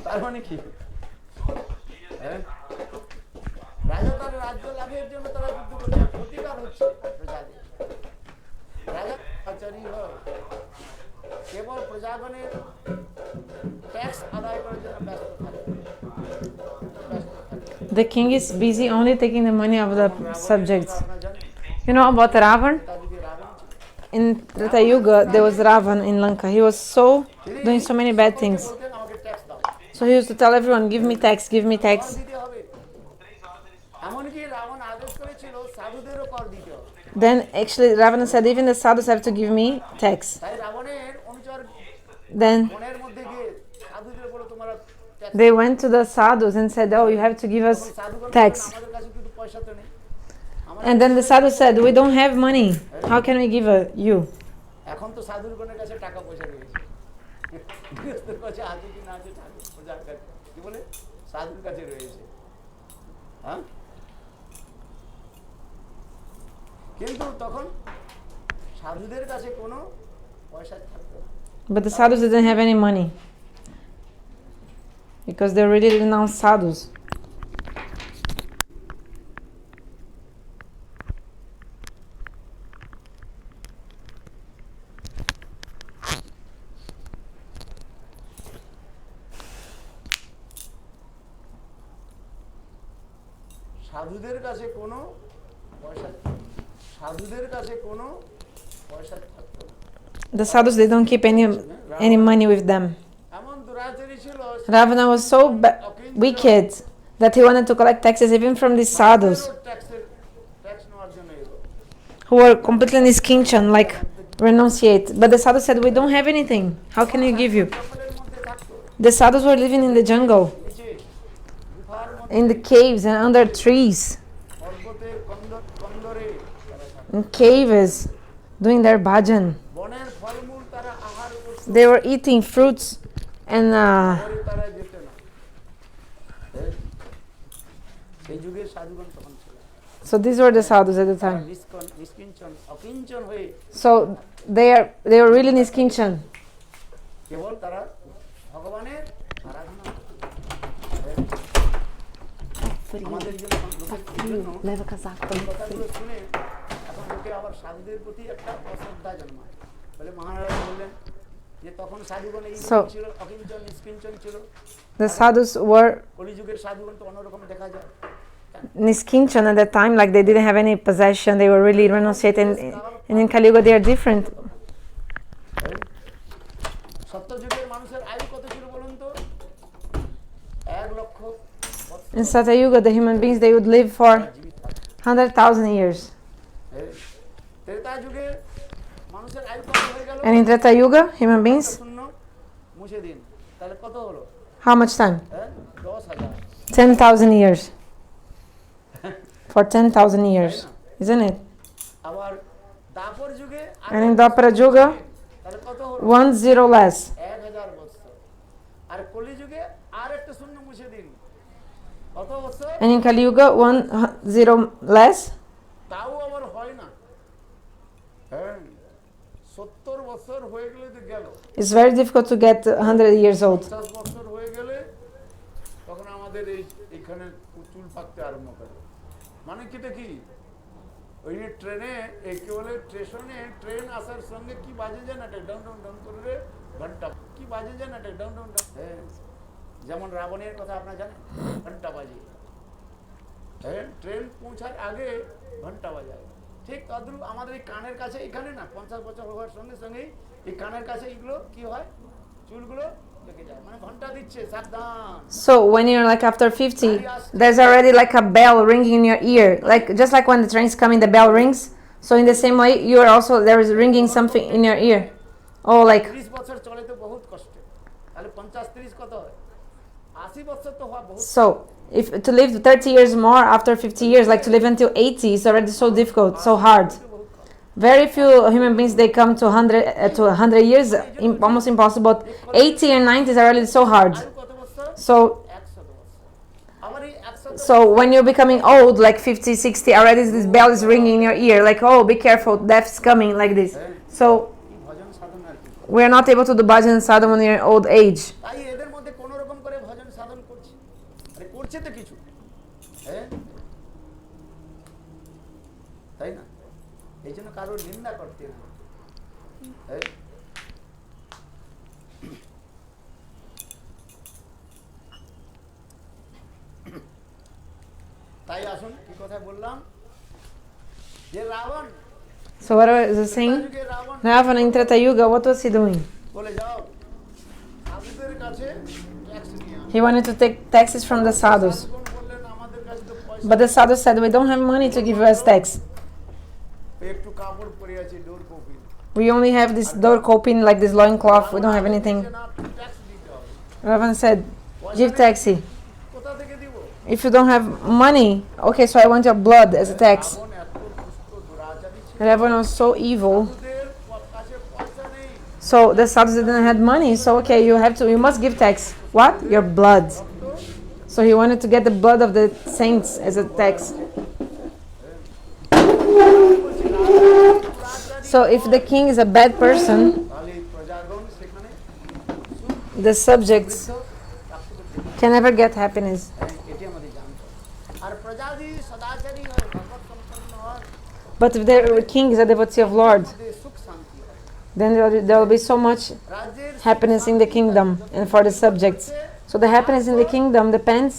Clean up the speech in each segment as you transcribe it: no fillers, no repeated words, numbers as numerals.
তার মানে কি? রাজা তার রাজ্য লাভের জন্য তারা যুদ্ধ করছে, প্রতিকার হচ্ছে প্রজাদের। রাজা আচারী হয়, কেবল প্রজাগণের ট্যাক্স আদায় করার জন্য ব্যস্ত থাকে। The king is busy only taking the money of the subjects. You know about Ravana? In Treta Yuga, there was Ravana in Lanka. He was doing so many bad things. So he used to tell everyone, give me tax, give me tax. Then actually Ravana said, even the sadhus have to give me tax. Then they went to the sadhus and said, oh, you have to give us tax. And then the sadhu said, we don't have money. How can we give you? But the sadhus didn't have any money because they really renounced sadhus. The sadhus, they don't keep any money with them. Ravana was so wicked that he wanted to collect taxes even from these sadhus who were completely niskinchan, like renunciate. But the sadhus said, we don't have anything. How can we give you? The sadhus were living in the jungle, in the caves and under trees, in caves, doing their bhajana. They were eating fruits and so these were the sadhus at the time. So they were really niskinchan. Leva casaco para So the sadhus were niskinchan at that time, like they didn't have any possession, they were really renunciating, and in Kali Yuga they are different. In Satya Yuga, the human beings, they would live for 100,000 years. And in Treta Yuga, human beings, how much time? 10,000 years. For 10,000 years, isn't it? And in Dwapara Yuga, 1 0 less. And in Kali Yuga, 1 0 less. It's very difficult to get 100 years old. যেমন রাবণের কথা আপনারা জানেন, ঘন্টা বাজে, train পৌঁছার আগে ঘন্টা বাজায়। ঠিক তদ্রূপ আমাদের এই কানের কাছে, এখানে না 50 বছর হওয়ার সঙ্গে সঙ্গেই এই কানের কাছে এগুলো কি হয়, চুলগুলো লেগে যায়, মানে ঘন্টা দিচ্ছে, সাবধান। So when you're like after 50, there's already like a bell ringing in your ear, like just like when the train's coming, the bell rings. So in the same way, you are also, there is ringing something in your ear. Oh, like 30 বছর চলে তো বহুত কষ্ট, তাহলে 50 30 কত হয়? 80 বছর তো হওয়া বহুত। So if to live 30 years more after 50 years, like to live until 80 is already so difficult, so hard. Very few human beings, they come to 100 years, almost impossible. 80 and 90 is already so hard. So when you're becoming old, like 50, 60, already this bell is ringing in your ear, like, oh, be careful, death's coming, like this. So we are not able to do bhajan sadhana when you're in old age. করছে তো কিছু, হ্যাঁ তাই না? এই জন্য কারোর নিন্দা করতে না। তাই আসুন কি কথা বললাম যে Ravan, So what was I saying? Ravana in Treta Yuga, what was he doing? বলে যাও সাধুদের কাছে ট্যাক্স নিয়ে আসো। He wanted to take taxes from the sadhus. সাধুগণ বললেন আমাদের কাছে তো পয়সা But the sadhus said, we don't have money to give you as tax. একটু কাপড় পরে আছে ডোর copy, We only have this door coping, like this loincloth. We don't have anything. Tax দিতে হবে। Ravana said, give taxi. কোথা থেকে দিব? If you don't have money, okay, so I want your blood as a tax. Ravan এত দুষ্ট দুরাচারী ছিল, Ravana was so evil. সাধুদের কাছে পয়সা নেই, So the sadhus didn't have money. So okay, you must give tax. What? Your blood. So he wanted to get the blood of the saints as a tax. So if the king is a bad person, তাহলে প্রজাগণ সেখানে the subjects can never get happiness. এটি আমাদের জানতে হবে। আর প্রজা যদি সদাচারী হয়, ভগবত সম্পন্ন হয়, But if the king is a devotee of Lord, তাদের সুখ শান্তি হয়। then there will be so much রাজ্যের happiness in the kingdom and for the subjects. So the happiness in the kingdom depends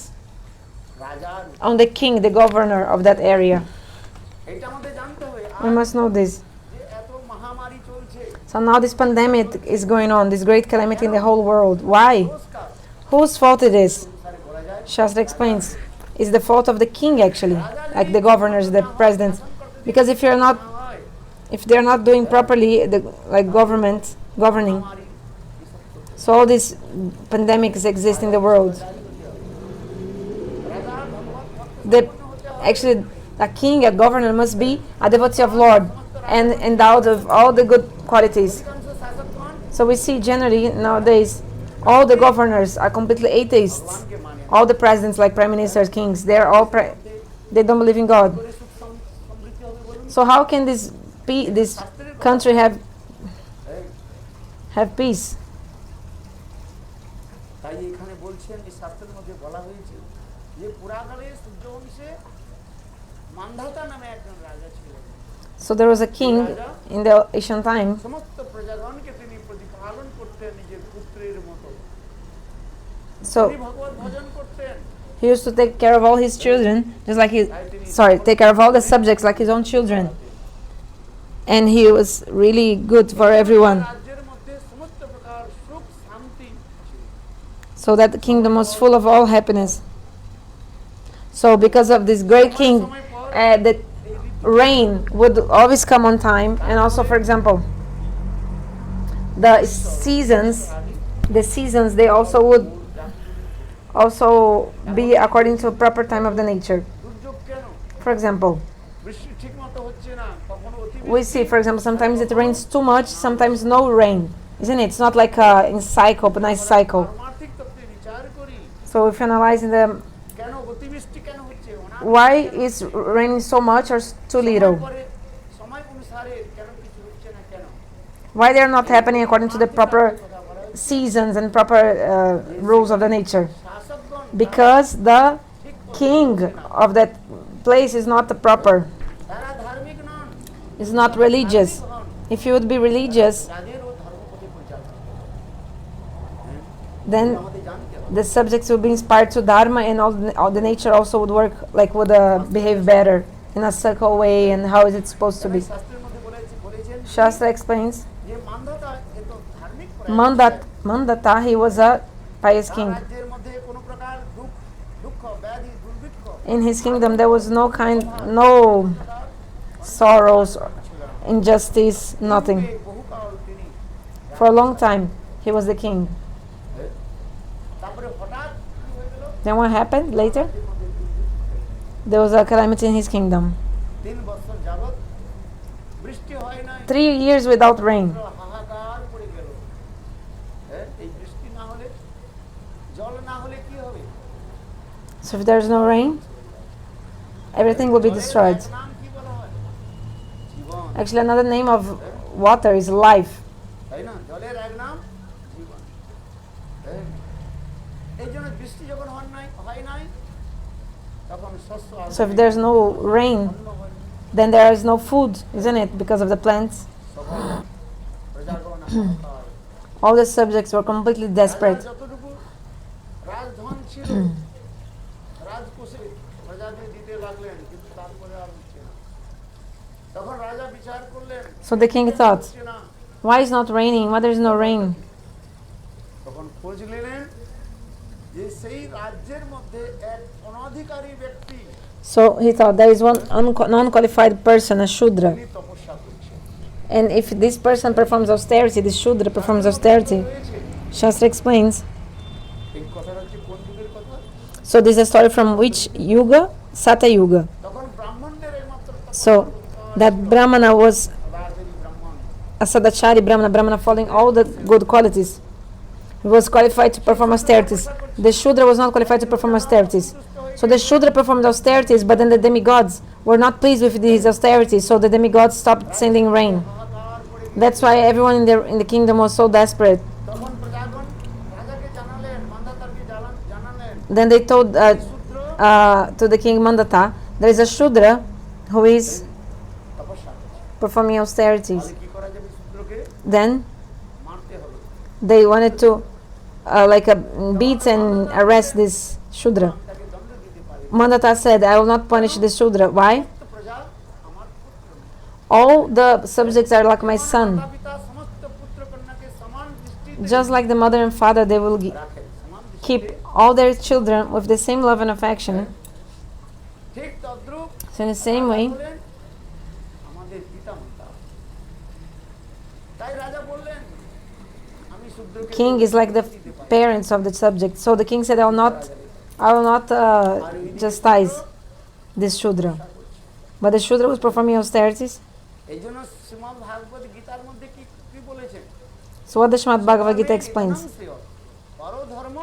রাজার, on the king, the governor of that area. এটা আমাদের জানতে হবে। We must know this. যে এত মহামারী চলছে, So now this pandemic is going on, this great calamity in the whole world. Why? নমস্কার Whose fault it is? অনুসারে বলা যায় Shastra explains. It's the fault of the king actually, like the governors, the presidents. Because if হয় they're not doing properly, like government, governing, মহামারী so all these pandemics exist in the world. রাজার ভগবত ভক্ত The, সম্পন্ন হতে হয়। actually, a king, a governor must be a devotee of Lord and endowed of all the good qualities. অধিকাংশ শাসকগণ So we see generally nowadays, all the governors are completely atheists. ভগবানকে মানে না। All the presidents, like prime ministers, kings, they're all they don't believe in God. করে সুখ সমৃদ্ধি হবে বলুন? So how can this country have peace? তাই এখানে বলছেন এই শাস্ত্রের মধ্যে বলা হয়েছে যে পুরাকালে সূর্যবংশে মান্ধাতা নামে একজন রাজা ছিলেন। So there was a king in the ancient time. সমস্ত প্রজাগণকে তিনি প্রতিপালন করতেন নিজের পুত্রের মতো। So তিনি ভগবত ভজন করতেন। he used to take care of all his children, just like take care of all the subjects like his own children. And he was really good for everyone. রাজ্যের মধ্যে সমস্ত প্রকার সুখ শান্তি ছিল। So that the kingdom was full of all happiness. So because of this great king, the rain would always come on time. And also, for example, the seasons they also would be according to a proper time of the nature. দুর্যোগ কেন? For example, বৃষ্টি ঠিক মতো হচ্ছে না, কখনো অতিবৃষ্টি। we see, for example, sometimes it rains too much, sometimes no rain, isn't it? It's not like in cycle, but nice cycle. পারমার্থিক তত্ত্বে বিচার করি, So if you analyze in the কেন অতিবৃষ্টি কেন হচ্ছে? why is raining so much or too little? সময় অনুসারে কেন কিছু হচ্ছে না কেন? Why they are not happening according to the proper seasons and proper rules of the nature? শাসকগণ Because the king of that place is not the proper, তারা ধার্মিক নন, is not religious. If you would be religious, যাদেরও ধর্মপথে পরিচালিত। then আমাদের জানতে হবে the subjects will be inspired to dharma, and all the nature also would work, like would behave better in a circle way. And how is it supposed to be? শাস্ত্রের মধ্যে বলেছেন Shastra explains, যে মান্ধাতা এত ধার্মিক Mandata, he was a pious king. রাজ্যের মধ্যে কোনো প্রকার দুঃখ ব্যাধি দুর্ভিক্ষ In his kingdom there was no sorrows, injustice, nothing. বহুকাল তিনি। For a long time he was the king. তারপরে হঠাৎ কি হয়ে গেল? Then what happened later? There was a calamity in his kingdom. 3 বছর যাবত বৃষ্টি হয় নাই, 3 years without rain. হাহাকার পড়ে গেল। এই বৃষ্টি না হলে, জল না হলে কি হবে? So if there's no rain, everything will be destroyed. জলের নাম কি বলা হয়? জীবন, Actually, another name of water is life. তাই না? জলের এক নাম জীবন। এই জন্য বৃষ্টি যখন হয় নাই, শস্য So if there's no rain, অন্ন হয় না। then there is no food, isn't it? Because of the plants. সকল প্রজাগণ হাহাকার। All the subjects were completely রাজার desperate. যতটুকু রাজধন ছিল রাজকোষে প্রজাকে দিতে লাগলেন, কিন্তু তারপরে আর হচ্ছে না। তখন রাজা বিচার করলেন, So the king thought, হচ্ছে না। why is not raining? Why there is no rain? তখন খোঁজ নিলেন যে সেই রাজ্যের মধ্যে এক অনধিকারী ব্যক্তি So he thought there is one non-qualified person, a shudra. তিনি তপস্যা করছে। And if this person performs austerity, this shudra performs austerity. রয়েছে। Shastra explains. এই কথাটা হচ্ছে কোন যুগের কথা? So this is a story from which yuga? Sata yuga. তখন ব্রাহ্মণদের একমাত্র So that Brahmana was রাজের ব্রাহ্মণ। a Sadachari Brahmana following all the good qualities. He was qualified to perform austerities. The Shudra was not qualified to perform austerities. So the Shudra performed austerities, but then the demigods were not pleased with his austerities, so the demigods stopped sending rain. That's why everyone in the kingdom was so desperate. তখন প্রজাগণ রাজাকে জানালেন, মান্দাতাকে জানালেন, Then they told শূদ্র to the king Mandata, there is a Shudra who is তপস্যা করছে। performing austerities. তাহলে কি করা যাবে? শূদ্রকে Then মারতে হবে। they wanted to beat and arrest this Shudra. তাকে দণ্ড দিতে পারে। Mandata said, I will not punish this Shudra. Why? সমস্ত প্রজা আমার পুত্র। All the subjects are like my son. মাতা-পিতা সমস্ত পুত্র-কন্যাকে সমান দৃষ্টিতে Just like the mother and father, they will রাখেন, সমান দৃষ্টিতে। keep all their children with the same love and affection. ঠিক তদ্রূপ So in the same way, বললেন, আমাদের পিতা-মাতা। তাই রাজা বললেন, আমি শূদ্রকে king is like the parents of the subject. So the king said, I will not chastise this Shudra. But the Shudra was performing austerities. এই জন্য শ্রীমদ্ ভাগবত গীতার মধ্যে কি কি বলেছেন? So what the Srimad Bhagavad Gita explains. পরধর্ম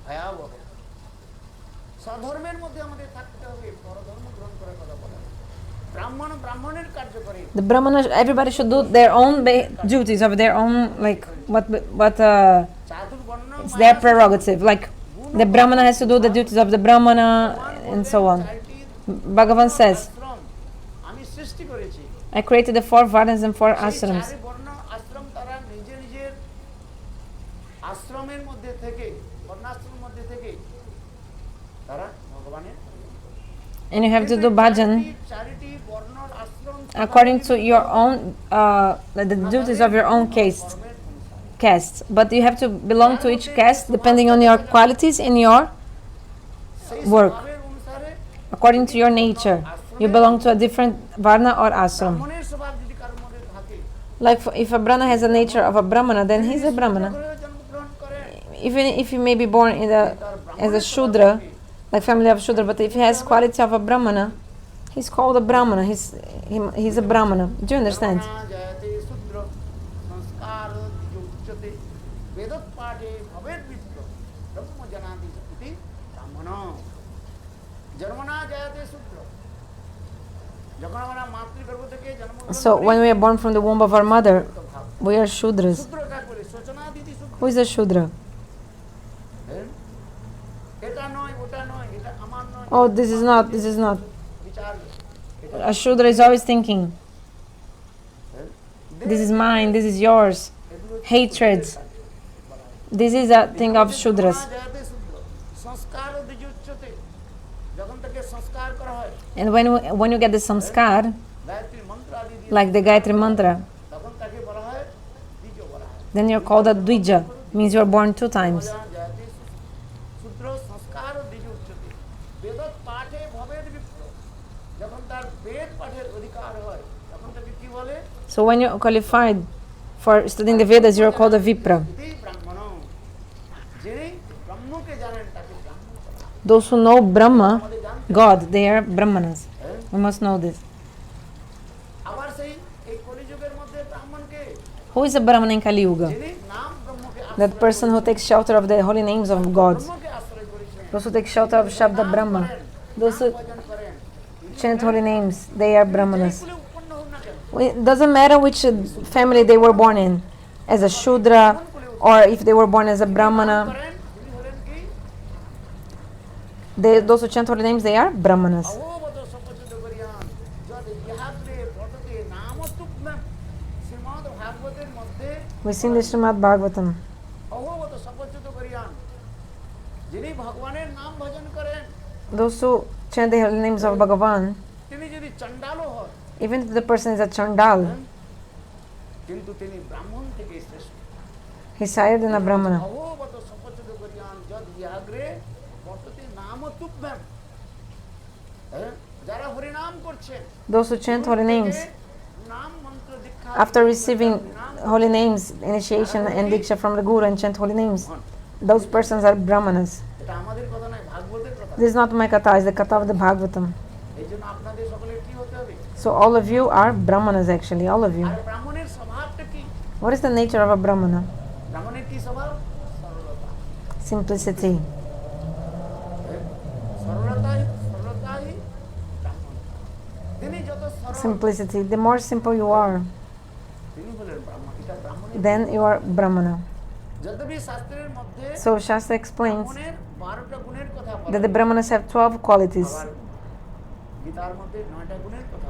ভয়াবহ। স্বধর্মের মধ্যে আমাদের থাকতে হবে, পরধর্ম গ্রহণ করার কথা বলা। ব্রাহ্মণের কার্য করে। The Brahmana, everybody should do their own duties of their own, like what চাতুর্বর্ণ it's their prerogative. Like the Brahmana has to do the duties of the Brahmana and so on. Bhagavan says, আশ্রম আমি সৃষ্টি করেছি। I created the 4 varnas and 4 সেই ashrams. চারি বর্ণ আশ্রম তারা নিজের আশ্রমের মধ্যে থেকে, বর্ণাশ্রমের মধ্যে থেকে তারা ভগবানের And you have to do bhajan চারিটি বর্ণ আশ্রম according to your own the duties of your own caste. But you have to belong to each caste depending on your qualities in your work. স্বভাবের অনুসারে According to your nature, you belong to a different varna or ashram. ব্রাহ্মণের স্বভাব যদি কারোর মধ্যে থাকে, Like if a brahmana has a nature of a brahmana, then he's a brahmana. জন্মগ্রহণ করে Even if he may be born as a shudra, like family of shudra, but if he has quality of a brahmana, he's called a brahmana. He's a brahmana. Do you understand? Jayate শূদ্র সংস্কার উচ্চতে বেদপাঠে ভবেদ বিপ্র ব্রহ্মজনাদি ইতি ব্রাহ্মণ জন্মনা জয়তে শূদ্র। যখন আমরা মাতৃগর্ভ থেকে জন্মগ্রহণ So when we are born from the womb of our mother, we are shudras. শূদ্র কাকে বলে? সূচনাদিতি শূদ্র। Who is a shudra? এটা নয়, ওটা নয়, এটা আমার নয়। Oh, this is not. বিচার A shudra is always thinking, this is mine, this is yours. Hatred. This is a thing of shudras. Jayate শূদ্র সংস্কার দ্বিজ উচ্চতে। যখন তাকে সংস্কার করা হয়, And when you get the samskar, Gayatri মন্ত্র আদি দিয়ে, like the Gayatri mantra, তখন তাকে বলা হয় দ্বিজ বলা হয়। then you're called a dvija. Means you are born 2 times. Jayate শূদ্র সংস্কার দ্বিজ উচ্চতে বেদত পাঠে ভবেদ বিপ্র। যখন তার বেদ পাঠের অধিকার হয়, তখন তাকে কি বলে? So when you're qualified for studying the Vedas, you're called a vipra. ইতি ব্রাহ্মণ। যিনি ব্রহ্মকে জানেন তাকে ব্রাহ্মণ বলা হয়। Those who know Brahma, God, they are brahmanas. We must know this. আবার সেই এই কলিযুগের মধ্যে ব্রাহ্মণকে, Who is a brahmana in Kali Yuga? যিনি নাম ব্রহ্মকে That person who takes shelter of the holy names of God. ব্রহ্মকে আশ্রয় করেছেন, Those who take shelter of Shabda Brahma. Those who ভজন করেন, chant holy names, they are brahmanas. যেগুলো উৎপন্ন হোক না কেন, It doesn't matter which family they were born in, as a Shudra or if they were born as a Brahmana. করেন, তিনি হলেন কি those who chant holy names, they are brahmanas. अहोवत सपचित करियान जद इहाग्रे पठते नामतुक्मं श्रीमद् भागवतेर मध्य We see in the Srimad Bhagavatam. अहोवत सपचित करियान যিনি ভগবানের নাম ভজন করেন Those who chant the holy names of Bhagavan, তিনি যদি চণ্ডালও হয় even if the person is a chandal, কিন্তু তিনি ব্রাহ্মণ থেকে শ্রেষ্ঠ he's higher than a brahmana. अहोवत सपचित करियान जद इहाग्रे पठते नामतुक्मं যারা হরি নাম করছেন Those who chant holy names, নাম মন্ত্র দীক্ষা after receiving holy names, initiation and diksha from the Guru and chant holy names, those persons are brahmanas. এটা আমাদের কথা নয় ভাগবতের কথা This is not my katha, it's the katha of the Bhagavatam. এইজন্য আপনাদের সকলের কি হতে হবে So all of you are brahmanas actually, all of you. আর ব্রাহ্মণের স্বভাবটা কি What is the nature of a brahmana? ব্রাহ্মণের কি স্বভাব সরলতা Simplicity. সরলতাই ব্রাহ্মণ তিনি যত সরল Simplicity. The more simple you are, তিনি হলেন ব্রাহ্মণ এটা ব্রাহ্মণের then you are brahmana. যদ্যপি শাস্ত্রের মধ্যে So Shastra explains ব্রাহ্মণের 12টা গুণের কথা বলা that the brahmanas have 12 qualities. আবার গীতার মধ্যে 9টা গুণের কথা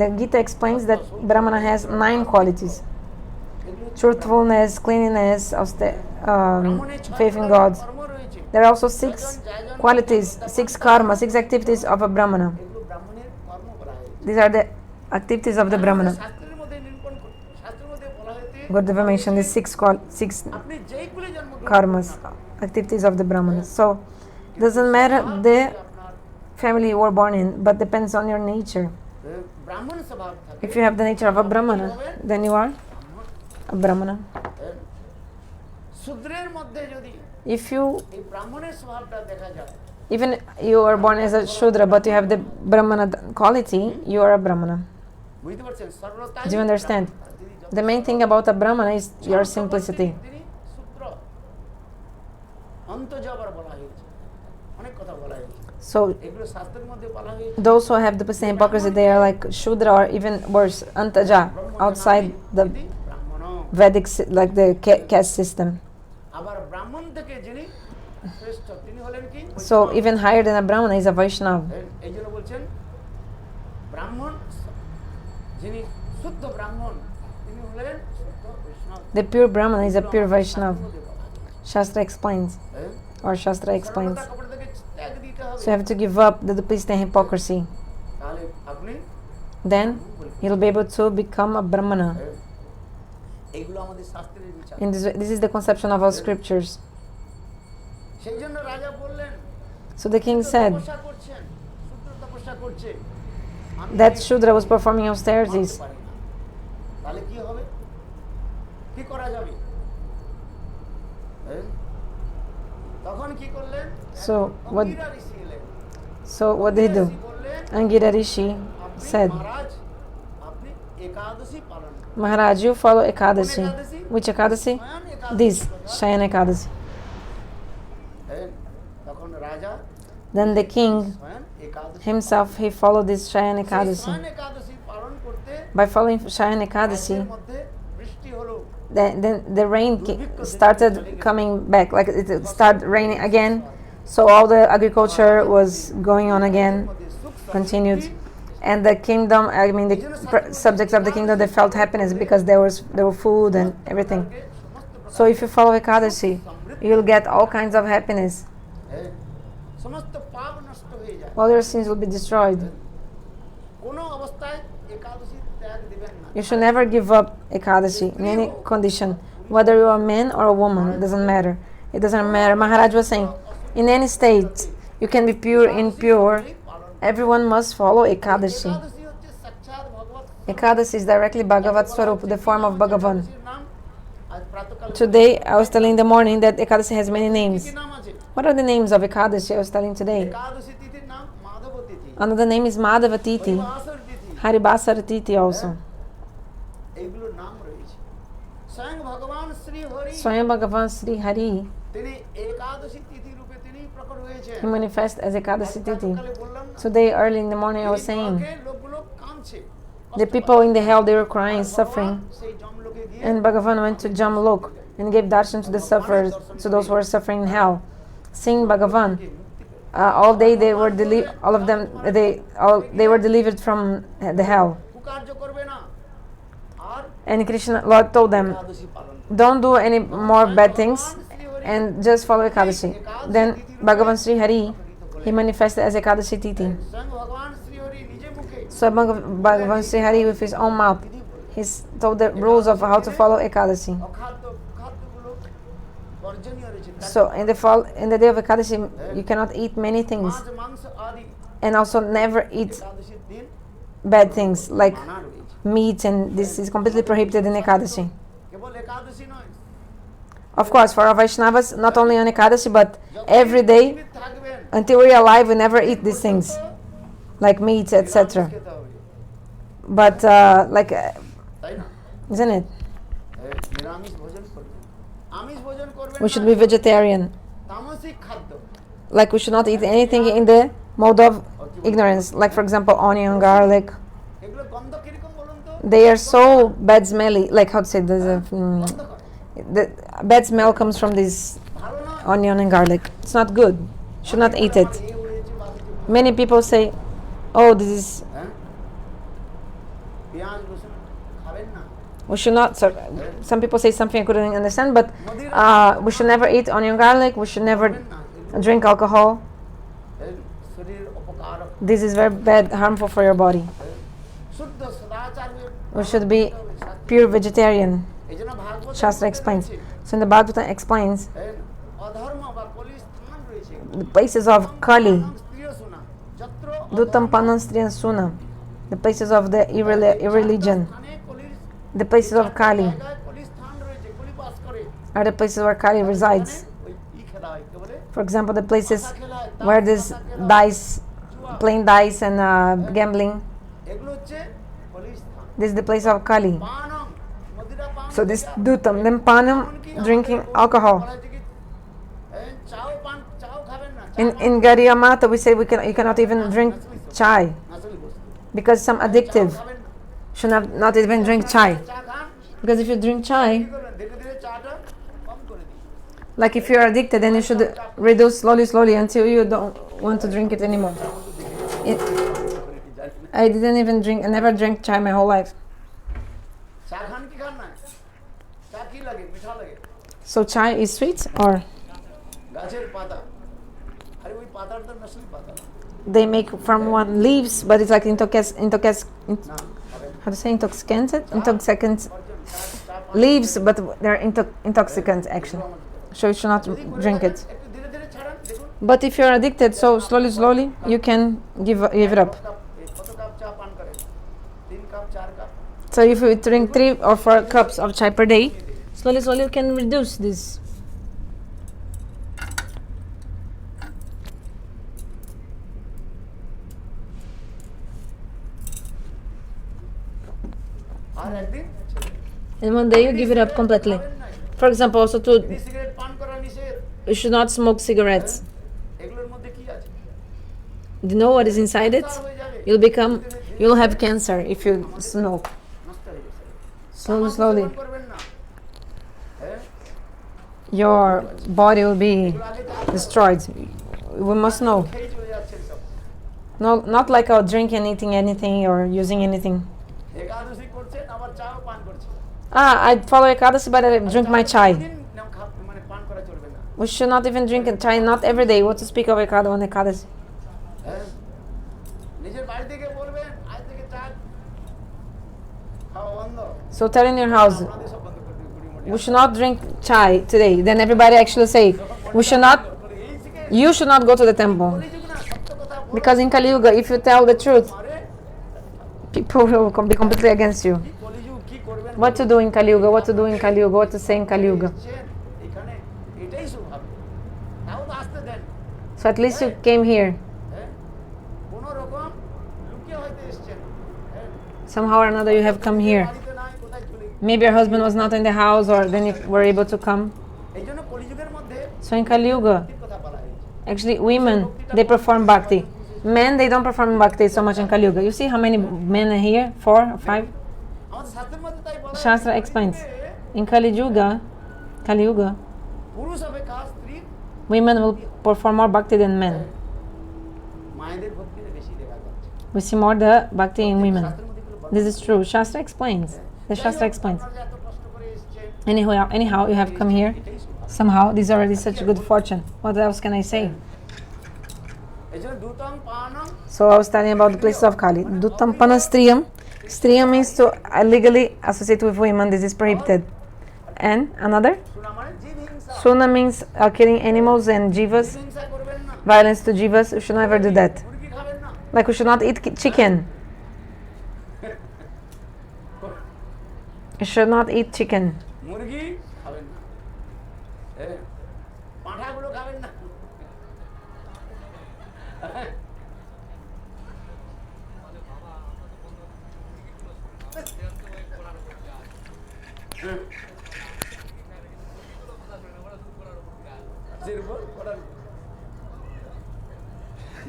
The Gita explains that brahmana has 9 qualities: truthfulness, cleanliness, faith in God. কর্ম রয়েছে There are also 6 qualities, 6 karma, 6 activities of a brahmana. এগুলো ব্রাহ্মণের কর্ম বলা হয়েছে These are the activities of the brahmana. শাস্ত্রের মধ্যে নিরূপণ শাস্ত্রের মধ্যে বলা হয়েছে Gurdeva mentioned these 6 আপনি যেই কুলে জন্মগ্রহণ karmas, activities of the brahmana. So doesn't matter the আপনার family you were born in, but depends on your nature. ব্রাহ্মণ স্বভাব থাকে If you have the nature of a brahmana, then you are a brahmana. শূদ্রের মধ্যে যদি If you, এই ব্রাহ্মণের স্বভাবটা দেখা যায় even you are born as a shudra, but you have the brahmana quality, you are a brahmana. বুঝতে পারছেন সরলতা Do you understand? The main thing about a brahmana is your simplicity. তিনি সূত্র অন্তর্জবর বলা হয়েছে অনেক কথা বলা হয়েছে So এগুলো শাস্ত্রের মধ্যে বলা হয়েছে those who have the same hypocrisy, they are like shudra or even worse, antaja, outside the ব্রাহ্মণ Vedic, like the caste system. আবার ব্রাহ্মণ থেকে যিনি শ্রেষ্ঠ তিনি হলেন কি So even higher than a brahmana is a Vaishnava. এই জন্য বলছেন ব্রাহ্মণ যিনি শুদ্ধ ব্রাহ্মণ তিনি হলেন শুদ্ধ বৈষ্ণব The pure brahmana is a pure Vaishnava. Shastra explains, or Shastra explains. সরলতা কপট থেকে ত্যাগ দিতে হবে So you have to give up the duplicity and hypocrisy. তাহলে আপনি Then you'll be able to become a brahmana. এইগুলো আমাদের শাস্ত্রের বিচার And this is the conception of our scriptures. সেই জন্য রাজা বললেন So the king said তপস্যা করছেন সূত্র তপস্যা করছে আমি that এই Shudra was performing মানতে austerities. পারি না। তাহলে কি হবে কি করা যাবে তখন কি করলেন So what? অঙ্গিরা ঋষি এলেন। So what did he do? ঋষি বললেন, Anguri Rishi আপনি said, মহারাজ আপনি একাদশী পালন করুন। Maharaj, you follow Ekadashi. Which Ekadashi? স্বয়ং একাদশী This, কথা। Shayana Ekadashi. তখন রাজা Then the king স্বয়ং একাদশী himself, he followed this Shayana সেই Ekadashi. স্বয়ং একাদশী পালন করতে By following Shayana Ekadashi, রাজ্যের মধ্যে বৃষ্টি হলো then the rain started coming back, like it started raining again. So all the agriculture was going on again, continued. And the kingdom, I mean the subjects of the kingdom, they felt happiness because there were food and everything. So if you follow Ekadashi, you'll get all kinds of happiness. সমস্ত পাপ নষ্ট হয়ে যায় All your sins will be destroyed. কোনো অবস্থায় একাদশী ত্যাগ দিবেন না You should never give up Ekadashi in any condition. Whether you are a man or a woman, it doesn't matter. It doesn't matter. Maharaj was saying, in any state, you can be pure, impure. Everyone must follow Ekadashi. একাদশী হচ্ছে সাক্ষাৎ ভগবত Ekadashi is directly Bhagavat Swarup, the form of Bhagavan. একাদশীর নাম আজ প্রাতঃকালে Today, I was telling in the morning that Ekadashi has many কি names. কি নাম আছে What are the names of Ekadashi? I was telling today. একাদশী তিথির নাম মাধব তিথি Another name is Madhava Titi, Haribasar Tithi Haribasar Titi also. এইগুলোর নাম রয়েছে স্বয়ং ভগবান Shri Hari Swayam Bhagavan Sri Hari, তিনি একাদশী তিথি রূপে তিনি প্রকট হয়েছেন he manifests as Ekadashi Titi. প্রাতঃকালে বললাম না Today, early in the morning, I was এই saying, নরকে লোকগুলো কাঁদছে the people in the hell, they were crying, suffering. সেই জমলোকে গিয়ে And Bhagavan went to Jamlok and gave darshan to the sufferers, to those who were suffering in hell. Seeing Bhagavan, all day they were all of them they were delivered from the hell. কুকার্য করবে না আর And Krishna Lord told them, একাদশী পালন don't do any more bad things and just follow Ekadashi. Then Bhagavan Sri Hari, he manifested as Ekadashi Titi. স্বয়ং ভগবান শ্রী হরি নিজে মুখে So Bhagavan Sri Hari with his own mouth, he's told the rules of how to follow Ekadashi. অখাদ্য খাদ্যগুলো বর্জনীয় রয়েছে So in the day of Ekadashi, you cannot eat many things মাছ মাংস আদি and also never eat একাদশীর দিন bad things like মানা রয়েছে meat, and this is completely prohibited in Ekadashi. কেবল একাদশী নয় Of course, for our Vaishnavas, not only on Ekadashi, but every day জীবিত থাকবেন until we are alive, we never eat these things like meat, etc. খেতে হবে But তাই না isn't it? নিরামিষ ভোজন করবেন আমিষ ভোজন করবেন We should be vegetarian. তামসিক খাদ্য Like we should not eat anything in the mode of ignorance. Like for example, onion, garlic. এগুলো গন্ধ কিরকম বলুন তো They are so bad smelly. Like how to say, গন্ধকর the bad smell comes from this ভালো নয় onion and garlic. It's not good. Should not eat it. এই হয়েছে বাকি Many people say, "Oh, this is." হ্যাঁ পেঁয়াজ রসুন খাবেন না We should not. So, some people say something I couldn't understand, but we should never eat onion, garlic. We should never drink alcohol. শরীর অপকার This is very bad, harmful for your body. শুদ্ধ সদাচার We should be pure vegetarian. এইজন্য ভাগবত Shastra explains. So in the Bhagavatam explains অধর্ম বা কলি স্থান রয়েছে the places of Kali, স্ত্রীয় শোনা যত্র Dutam Panam Striyan Suna, the places of the irreligion, স্থানে কলির the places of Kali জায়গায় কলি স্থান রয়েছে কলি বাস করে are the places where Kali resides. ওই ই খেলা হয় কে বলে For example, the places where there's dice, playing dice and gambling. এগুলো হচ্ছে কলি স্থান This is the place of Kali. পানম মদিরা পান So this Dutam, then Panam, drinking alcohol. চাও পান চাও খাবেন না In Gariya Mata we say you cannot even drink chai নাসলি বস্তু because some addictive খাবেন না should not even drink chai. চা খান Because if you drink chai, কি করবেন ধীরে ধীরে চাটা কম করে দিন like if you're addicted, then you should reduce slowly until you don't want to drink it anymore. I didn't even drink, I never drank chai my whole life. চা খান কি খান না চা কি লাগে মিঠা লাগে So chai is sweet, or গাছের পাতা আরে ওই পাতার তো নসলি পাতা they make from one leaves, but it's like না খাবেন how to say intoxicant চা leaves, but they're intoxicant actually. So you should not drink it. একটু ধীরে ধীরে ছাড়ান দেখুন But if you're addicted, so slowly you can give it up. কত cup চা পান করেন 3 cup 4 cup So if you drink 3 or 4 cups of chai per day, slowly you can reduce this. আর একদিন And one day you give it up completely. For example, also cigarette পান করা নিষেধ you should not smoke cigarettes. এগুলোর মধ্যে কি আছে Do you know what is inside it? You'll have cancer if you smoke. নষ্ট হয়ে যাবে Slowly. পান করবেন না হ্যাঁ Your body will be destroyed. We must know. খেয়ে চলে যাচ্ছে সব No, not like drinking and eating anything or using anything. একাদশী করছেন আবার চাও পান করছেন I follow Ekadashis, but I drink my chai. মানে পান করা চলবে না We should not even drink chai, not every day. What to speak of on Ekadashi? হ্যাঁ নিজের বাড়ি থেকে বলবেন আজ থেকে চা খাওয়া বন্ধ So tell in your house, আপনাদের সব বন্ধ করে দিন কুড়ি we should not drink chai today. Then everybody actually say, we should not, এই শিখে you should not go to the temple. কলিযুগ না সত্য কথা বলো Because in Kali Yuga, if you tell the truth, আরে people will be completely against you. কি কলিযুগ কি করবেন What to do in Kali Yuga, what to do in Kali Yuga, what to say in Kali Yuga. এখানে এটাই স্বভাব তাও তো আসতে দেন So at least you came here. হ্যাঁ কোনো রকম লুকিয়ে হয়তো এসেছেন হ্যাঁ Somehow or another you have come here. বাড়িতে নাই কোথায় চলে Maybe your husband was not in the house, or then you were able to come. এই জন্য কলিযুগের মধ্যে So in Kali Yuga, ভক্তির কথা বলা হয়েছে actually women, they perform bhakti. Men, they don't perform bhakti so much in Kali Yuga. You see how many men are here? 4 or 5? আমাদের শাস্ত্রের মধ্যে তাই বলা Shastra explains. In Kali Yuga, পুরুষ অপেক্ষা স্ত্রী women will perform more bhakti than men. মায়েদের ভক্তিতে বেশি দেখা যাচ্ছে। We see more the bhakti in women. শাস্ত্রের মধ্যে এগুলো বলা This is true. Shastra explains. The Shastra explains. আপনারা যে এত কষ্ট করে এসেছেন, Anyhow, you have come here. এটাই সৌভাগ্য। Somehow, this is already such a good fortune. What else can I say? এই জন্য দুতং পানং So I was telling about the places of Kali. Dutam panastriyam. Striyam means to illegally associate with women. This is prohibited. And another? শোনা মানে জীব হিংসা। Suna means killing animals and jivas. হিংসা করবেন না, Violence to jivas. We should never do that. মুরগি খাবেন না। Like we should not eat chicken. We should not eat chicken. মুরগি খাবেন না, পাঁঠাগুলো খাবেন না।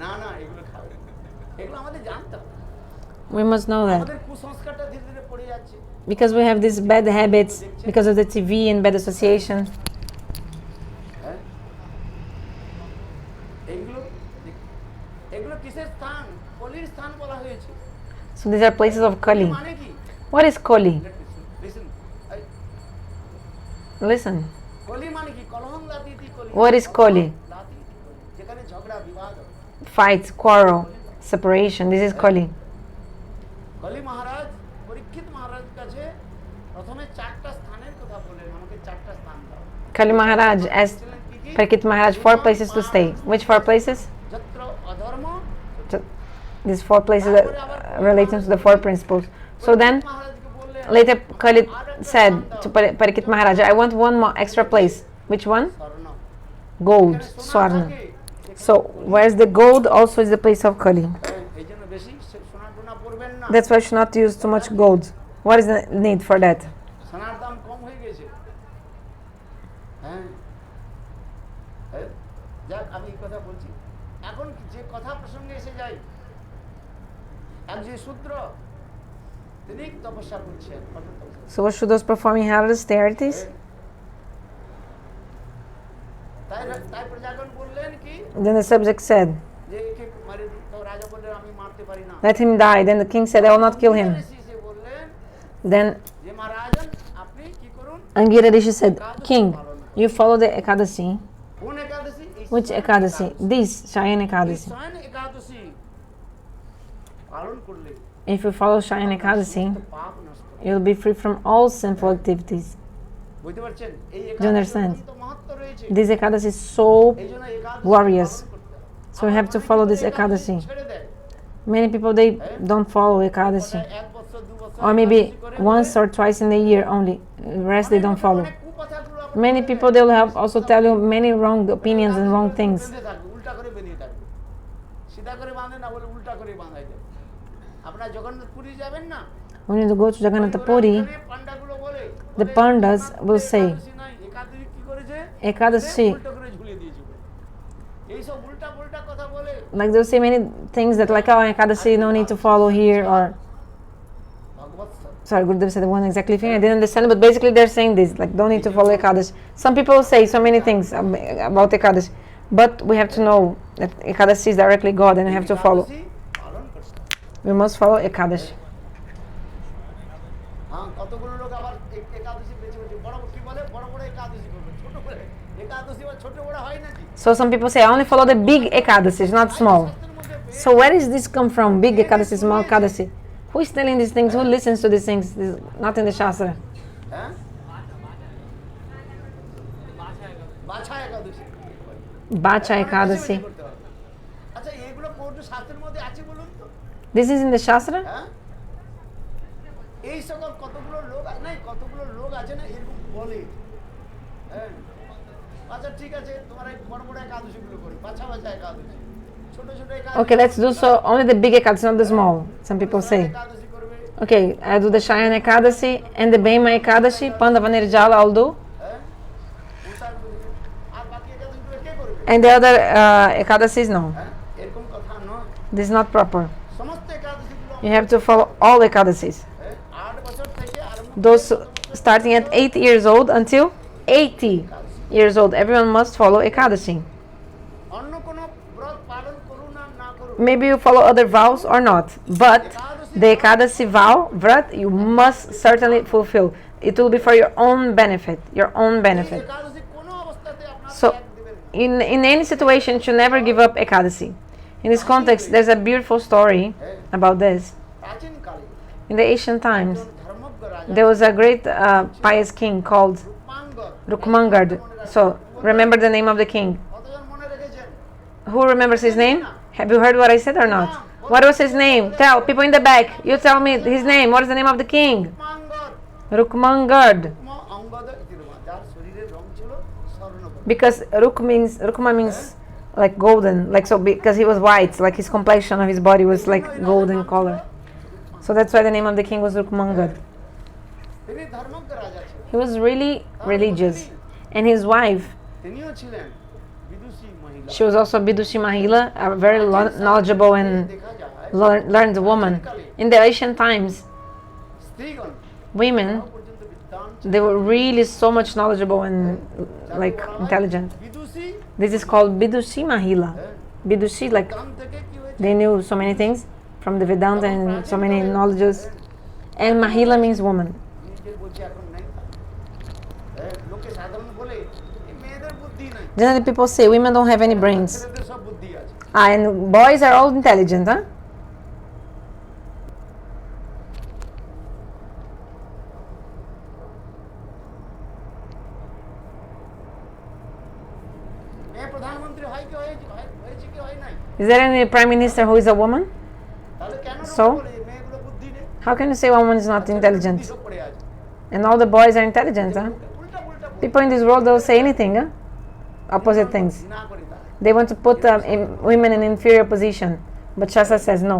না না এগুলো খাবেন, এগুলো আমাদের জানতে হবে। We must know that. আমাদের কুসংস্কারটা ধীরে ধীরে পড়ে যাচ্ছে। Because we have these bad habits, because of the TV and bad association. হ্যাঁ? এগুলো কিসের স্থান? কলির স্থান বলা হয়েছে। So these are places of Kali. মানে কি? What is Kali? Listen. Listen. কলি মানে কি? কলহং লাতিতি কলি। What is Kali? লাতিতি কলি। যেখানে ঝগড়া বিবাদ হয়। Fights, quarrel, separation. This is Kali. কলি মহারাজ পরীক্ষিত মহারাজ কাছে প্রথমে চারটা স্থানের কথা বললেন, আমাকে চারটা স্থান দাও। Kali Maharaj asked Parikshit Maharaj 4 places to stay. Which 4 places? যত্র অধর্ম These 4 places that relating to the 4 principles. So then, মহারাজকে বললেন later Kali said to Parikshit Maharaj, I want one more extra place. Which one? স্বর্ণ। Gold, Swarna. So, where's the gold also is the place of Kali. এই জন্য বেশি সোনা টোনা পরবেন না। That's why we should not use too much gold. What is the need for that? সোনার দাম কম হয়ে গেছে। হ্যাঁ, যাক আমি এই কথা বলছি। এখন যে কথা প্রসঙ্গে এসে যাই, একজন শূদ্র তিনি তপস্যা করছেন। So what should those performing have austerities? তাই প্রজাগণ বললেন কি Then the subject said, যে একে মারি দিন। তো রাজা বললেন আমি মারতে পারি না। let him die. Then the king said, I will not kill him. ঋষি বললেন Then যে মহারাজন আপনি কি করুন? Anguri Rishi said, King, you follow the Ekadashi. কোন একাদশী? Which Ekadashi? This, Shayana Ekadashi. শয়ন একাদশী পালন করলে If you follow Shayana Ekadashi, পাপ নষ্ট হবে। you'll be free from all sinful activities. বুঝতে পারছেন? এই Do you understand? একাদশীর তো মাহাত্ম্য রয়েছে। This Ekadashi is so এই জন্য একাদশী glorious. পালন করতে হবে। So we have to follow this Ekadashi. ছেড়ে দেয়। Many people, they don't follow Ekadashi. এক বছর দু বছর Or maybe একাদশী করে once or twice in a year only. The rest they don't follow. অনেক কুকথাগুলো আপনারা Many people, they will have also tell you many wrong opinions and wrong things. বেঁধে থাকবে, উল্টা করে বেঁধে থাকবে। সিধা করে বাঁধে না, বলে উল্টা করে বাঁধাই দেবে। আপনারা জগন্নাথপুরী যাবেন না, When you go to Jagannath Puri, পান্ডাগুলো বলে the Pandas will say, একাদশী নাই, একাদশী কি করেছে? Ekadashi. উল্টো করে ঝুলিয়ে দিয়েছে বলে। এইসব উল্টা পুল্টা কথা বলে Like they'll say many things that like, oh, Ekadashi, no need to follow here, or Bhagavat sorry, Gurudev said the one exactly thing. I didn't understand, but basically they're saying this, like don't need to follow Ekadashi. Some people say so many things about Ekadashi, but we have to know that Ekadashi is directly God and we have to follow. একাদশী পালন করতে হবে। We must follow Ekadashi. হ্যাঁ, কতগুলো লোক আবার একাদশী বেছে বেছে বড় কি বলে, বড় বড় একাদশী করবে, ছোট করে একাদশী বা ছোট বড় হয় নাকি? So some people say, I only follow the big Ekadashis, not small. So where does this come from? Big Ekadashi, small Ekadashi? Who is telling these things? Who listens to these things? This is not in the Shastra. হ্যাঁ, বাছা একাদশী Bacha Ekadashi. করতে হবে। আচ্ছা এগুলো কোন শাস্ত্রের মধ্যে আছে বলুন তো? This is in the Shastra? হ্যাঁ, এই সকল কতগুলো লোক নাই, কতগুলো লোক আছে না এরকম বলে। হ্যাঁ, আচ্ছা ঠিক আছে, তোমার এই বড় বড় একাদশীগুলো করি, বাছা বাছা একাদশী, ছোট ছোট একাদশী। Okay, let's do so. Only the big Ekadashi, not the small. Some people say. একাদশী করবে। Okay, I do the Shayana Ekadashi and the Bhima Ekadashi. Pandava Nirjala I'll do. হ্যাঁ, উল্টা করে দিবে। আর বাকি একাদশীগুলো কে করবে? And the other Ekadashis, no. হ্যাঁ, এরকম কথা নয়। This is not proper. সমস্ত একাদশীগুলো You have to follow all Ekadashis. 8 বছর থেকে আরম্ভ Those starting at 8 years old until 80 years old. Everyone must follow Ekadashi. অন্য কোনো ব্রত পালন করুন আর না করুন, maybe you follow other vows or not, but the Ekadasi vow, vrat, you must certainly fulfill. It will be for your own benefit, your own benefit. একাদশী কোনো অবস্থাতে আপনার So, ত্যাগ দিবেন না। in any situation, you should never give up Ekadasi. In this context, there's a beautiful story about this. প্রাচীনকালে In the ancient times, একজন ধর্মজ্ঞ রাজা there was a great pious king called রূপমাঙ্গদ। Rukmangad. So, remember the name of the king. কতজন মনে রেখেছেন? Who remembers his name? Have you heard what I said or not? What was his name? Tell people in the back. You tell me his name. What is the name of the king? রূপমাঙ্গদ। Rukmangad. Angad যার শরীরের রং ছিল স্বর্ণবর্ণ। Because Rukma means like golden, like so because he was white, like his complexion of his body was like golden color. So that's why the name of the king was Rukmangad. তিনি ধর্মজ্ঞ রাজা ছিলেন। He was really religious, and his wife, তিনিও ছিলেন বিদুষী মহিলা। she was also Bidushi Mahila, a very knowledgeable and দেখা যায় learned woman. In the ancient times, স্ত্রীগণ women, পর্যন্ত বিদ্বান they were really so much knowledgeable and like intelligent. বিদুষী This is called Bidushi Mahila. Bidushi, like দান থেকে কি হয়েছে? they knew so many things from the Vedanta and so many knowledges. And Mahila means woman. নিজে বলছি এখন নাই। লোকে সাধারণ বলে এই মেয়েদের বুদ্ধি নাই। Generally, people say women don't have any brains. ছেলেদের সব বুদ্ধি আছে। And boys are all intelligent, huh? মেয়ে প্রধানমন্ত্রী হয় কি হয়েছে কি হয় নাই? Is there any prime minister who is a woman? তাহলে কেন So? বলে এই মেয়েগুলো বুদ্ধি নেই? How can you say a woman is not intelligent? বুদ্ধি সব পড়ে আছে। And all the boys are intelligent, huh? উল্টা উল্টা People in this world, they'll say anything, huh? Opposite things. না করি তারা। They want to put women in inferior position. But Shastra says no.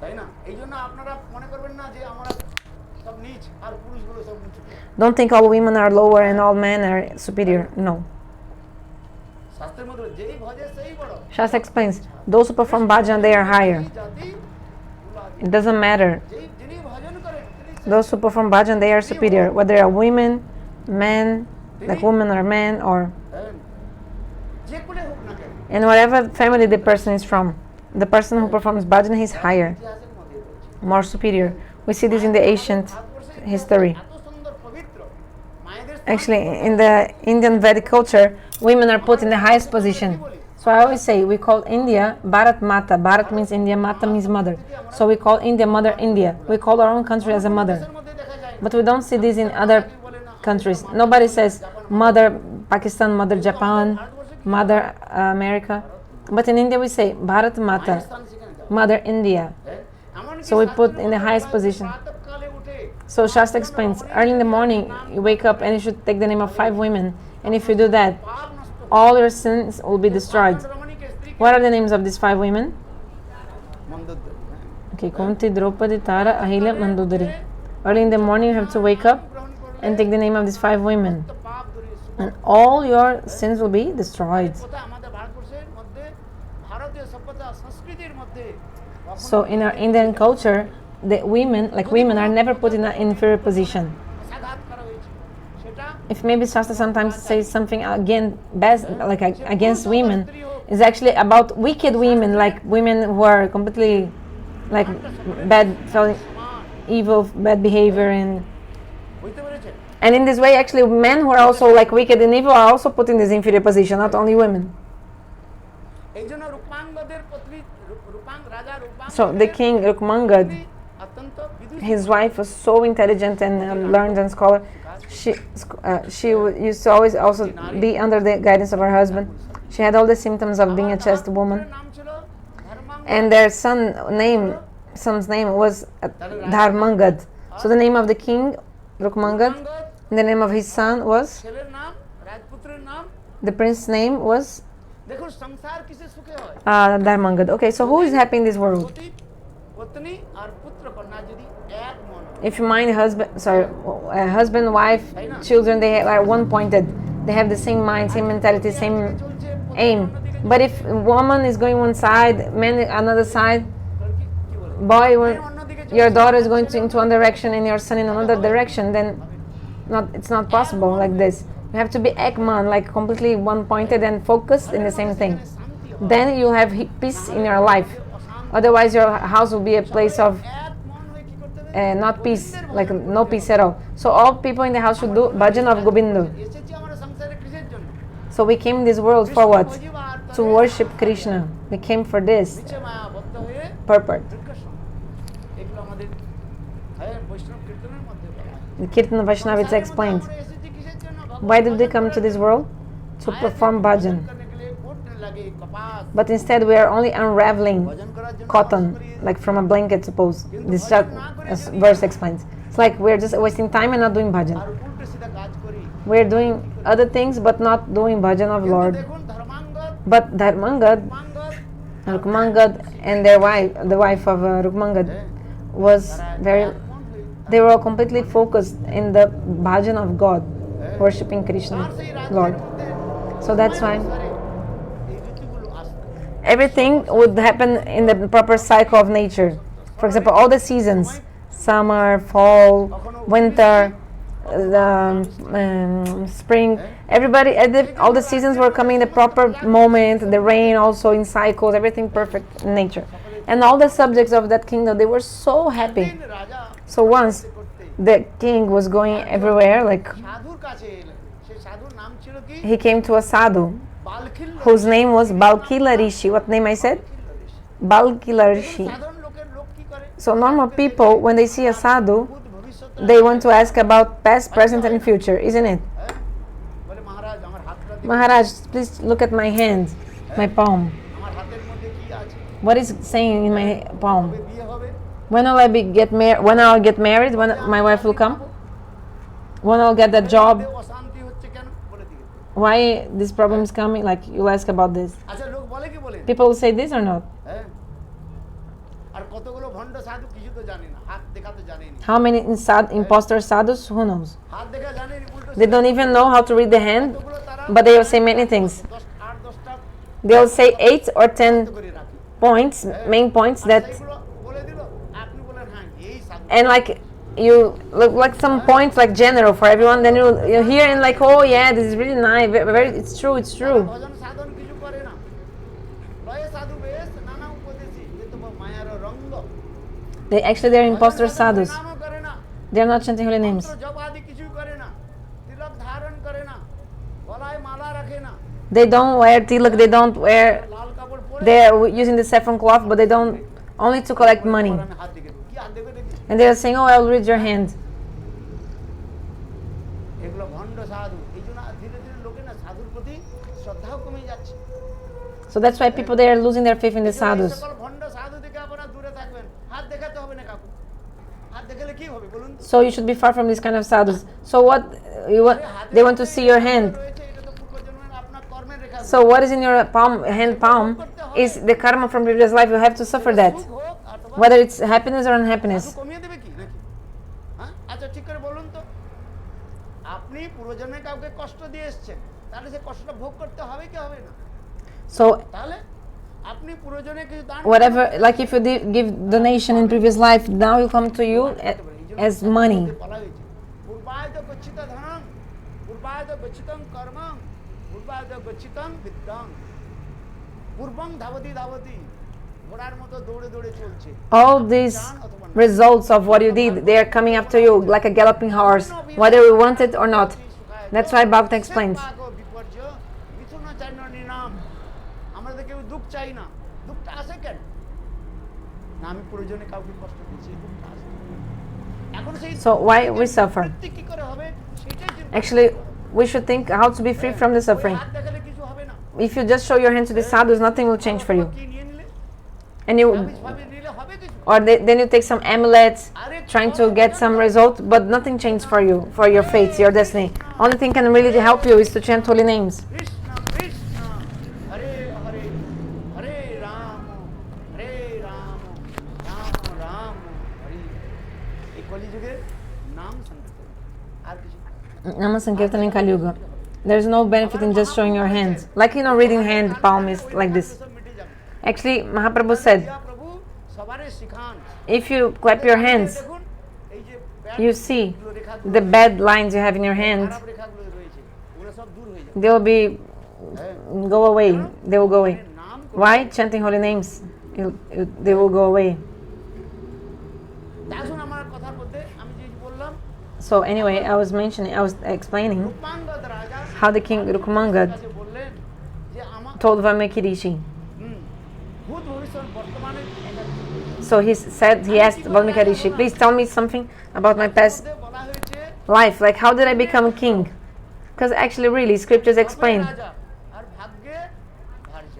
তাই না? এই জন্য আপনারা মনে করবেন না যে আমরা সব নীচ আর পুরুষগুলো সব উঁচু। Don't think all women are lower and all men are superior. No. শাস্ত্রের মধ্যে যেই ভজে সেই বড়। Shastra explains, those who perform bhajana, they are higher. জাতি It doesn't matter. যিনি ভজন করেন তিনি Those who perform bhajana, they are superior. Whether they are women, men, like women or men, or যে কোলে হোক না কেন in whatever family the person is from. The person who performs bhajana, he's higher, ইতিহাসের মধ্যে রয়েছে। more superior. We see this in the ancient history. এত সুন্দর পবিত্র মায়েদের Actually, in the Indian Vedic culture, women are put in the highest position. So I always say, we call India Bharat Mata. Bharat means India, Mata means mother. So we call India Mother India. We call our own country as a mother. মধ্যে দেখা যায় But we don't see this in other countries. Nobody says Mother Pakistan, Mother Japan, Mother America. But in India we say Bharat Mata, স্থান সেখানে যায়। Mother India. এমনকি So we put in the highest position. প্রাতঃকালে উঠে So Shastra explains, early in the morning you wake up and you should take the name of 5 women. And if you do that, পাপ নষ্ট all your sins will be destroyed. রমণীকে স্ত্রী What are the names of these 5 women? Mandodari. Okay, Kunti, Draupadi, Tara, Ahilya, Mandodari. Early in the morning you have to wake up and take the name of these 5 women. তো পাপ দূরে And all your sins will be destroyed. কথা আমাদের ভারতবর্ষের মধ্যে ভারতীয় সভ্যতা সংস্কৃতির মধ্যে So in our Indian culture, the women are never put in an inferior position. সাঘাত করা হয়েছে সেটা If maybe Shastra sometimes says something against women, is actually about wicked women, like women who are completely like bad, evil, bad behavior, বুঝতে পেরেছেন? and in this way, actually, men who are also like wicked and evil are also put in this inferior position, not only women. এই জন্য রূপাঙ্গদের পত্নী রাজা রূপাঙ্গ So the king Rukmangad, অত্যন্ত বিদুষী his wife was so intelligent and learned and scholar. Used to always also be under the guidance of her husband. She had all the symptoms of being a chaste woman, নাম ছিল ধর্মাঙ্গ and their son's name was Dharmangad. So the name of the king Rukmangad, and the name of his son was, ছেলের নাম রাজপুত্রের নাম the prince's name was দেখুন সংসার কিসে সুখে হয় Dharmangad. Okay, so who is happy in this world? পতি পত্নী আর পুত্র কন্যা যদি এক মন হয়। If you mind husband, wife, children, they are one pointed. They have the same mind, same mentality, same aim. But if woman is going one side, man another side, boy, your daughter is going into one direction and your son in another direction, then it's not possible like this. You have to be Ekman, like completely one pointed and focused in the same thing. then you'll have peace in your life. Otherwise your house will be a place of not peace, like no peace at all. So all people in the house should do bhajana of Govinda. So we came in this world for what? To worship Krishna. We came for this purpose. The Kirtan Vaishnava it's explained. Why did they come to this world? To perform bhajan. But instead we are only unraveling cotton, like from a blanket, suppose. This verse explains. It's like we're just wasting time and not doing bhajan. We're doing other things but not doing bhajan of Lord. But Dharmangad, Rukmangad and their wife, the wife of Rukmangad, was they were all completely focused in the bhajan of God, worshipping Krishna, Lord. So that's why everything would happen in the proper cycle of nature. For example, all the seasons, summer, fall, winter, spring, everybody, all the seasons were coming in the proper moment, the rain also in cycles, everything perfect in nature. And all the subjects of that kingdom, they were so happy. So once the king was going everywhere, like he came to a sadhu whose name was Balkila Rishi. What name I said? Balkila Rishi. So normal people, when they see a sadhu, they want to ask about past, present and future, isn't it? Maharaj, please look at my hand, my palm. What is saying in my palm? When will I get married? When I'll get married? When my wife will come? When I'll get that job? Why this problem is coming? Like you'll ask about this. People will say this or not? How many imposter sadhus? Who knows? They don't even know how to read the hand, but they will say many things. They'll say 8 or 10 points, main points that, and like you look like some points like general for everyone. Then you hear and like, oh yeah, this is really nice. Very, it's true. It's true. They're imposter sadhus. They're not chanting holy names. They don't wear tilak. They don't wear. They're using the saffron cloth, but they don't, only to collect money. And they are saying, oh, I'll read your hand. So that's why people, they are losing their faith in the sadhus. So you should be far from this kind of sadhus. So what you want? They want to see your hand. So what is in your hand palm is the karma from previous life. You have to suffer that, whether it's happiness or unhappiness. So whatever, like if you give donation in previous life, now will come to you as money. All these results of what you did, they are coming after you like a galloping horse, whether we want it or not. That's why Bhagavad explains. So why we suffer? Actually, we should think how to be free from the suffering. If you just show your hand to the sadhus, nothing will change for you. And then you take some amulets, trying to get some result, but nothing changes for you, for your fate, your destiny. Only thing can really help you is to chant holy names. Nama Sankirtan in Kali Yuga. There's no benefit in just showing your hands. Like, reading hand palm is like this. Actually, Mahaprabhu said, if you clap your hands, you see the bad lines you have in your hand, they will go away. They will go away. Why? Chanting holy names. They will go away. তা এখন আমার কথার মধ্যে আমি যে বললাম So anyway, I was explaining রূপমাঙ্গদ রাজা how the king Rukmangad কাছে বললেন যে আমার told Anguri Rishi. ভূত ভবিষ্যৎ বর্তমানে So he asked Valmiki Rishi, please tell me something about my past বলা হয়েছে life. Like, how did I become a king? Because actually, really, scriptures explain. রাজা আর ভাগ্যে ভার্য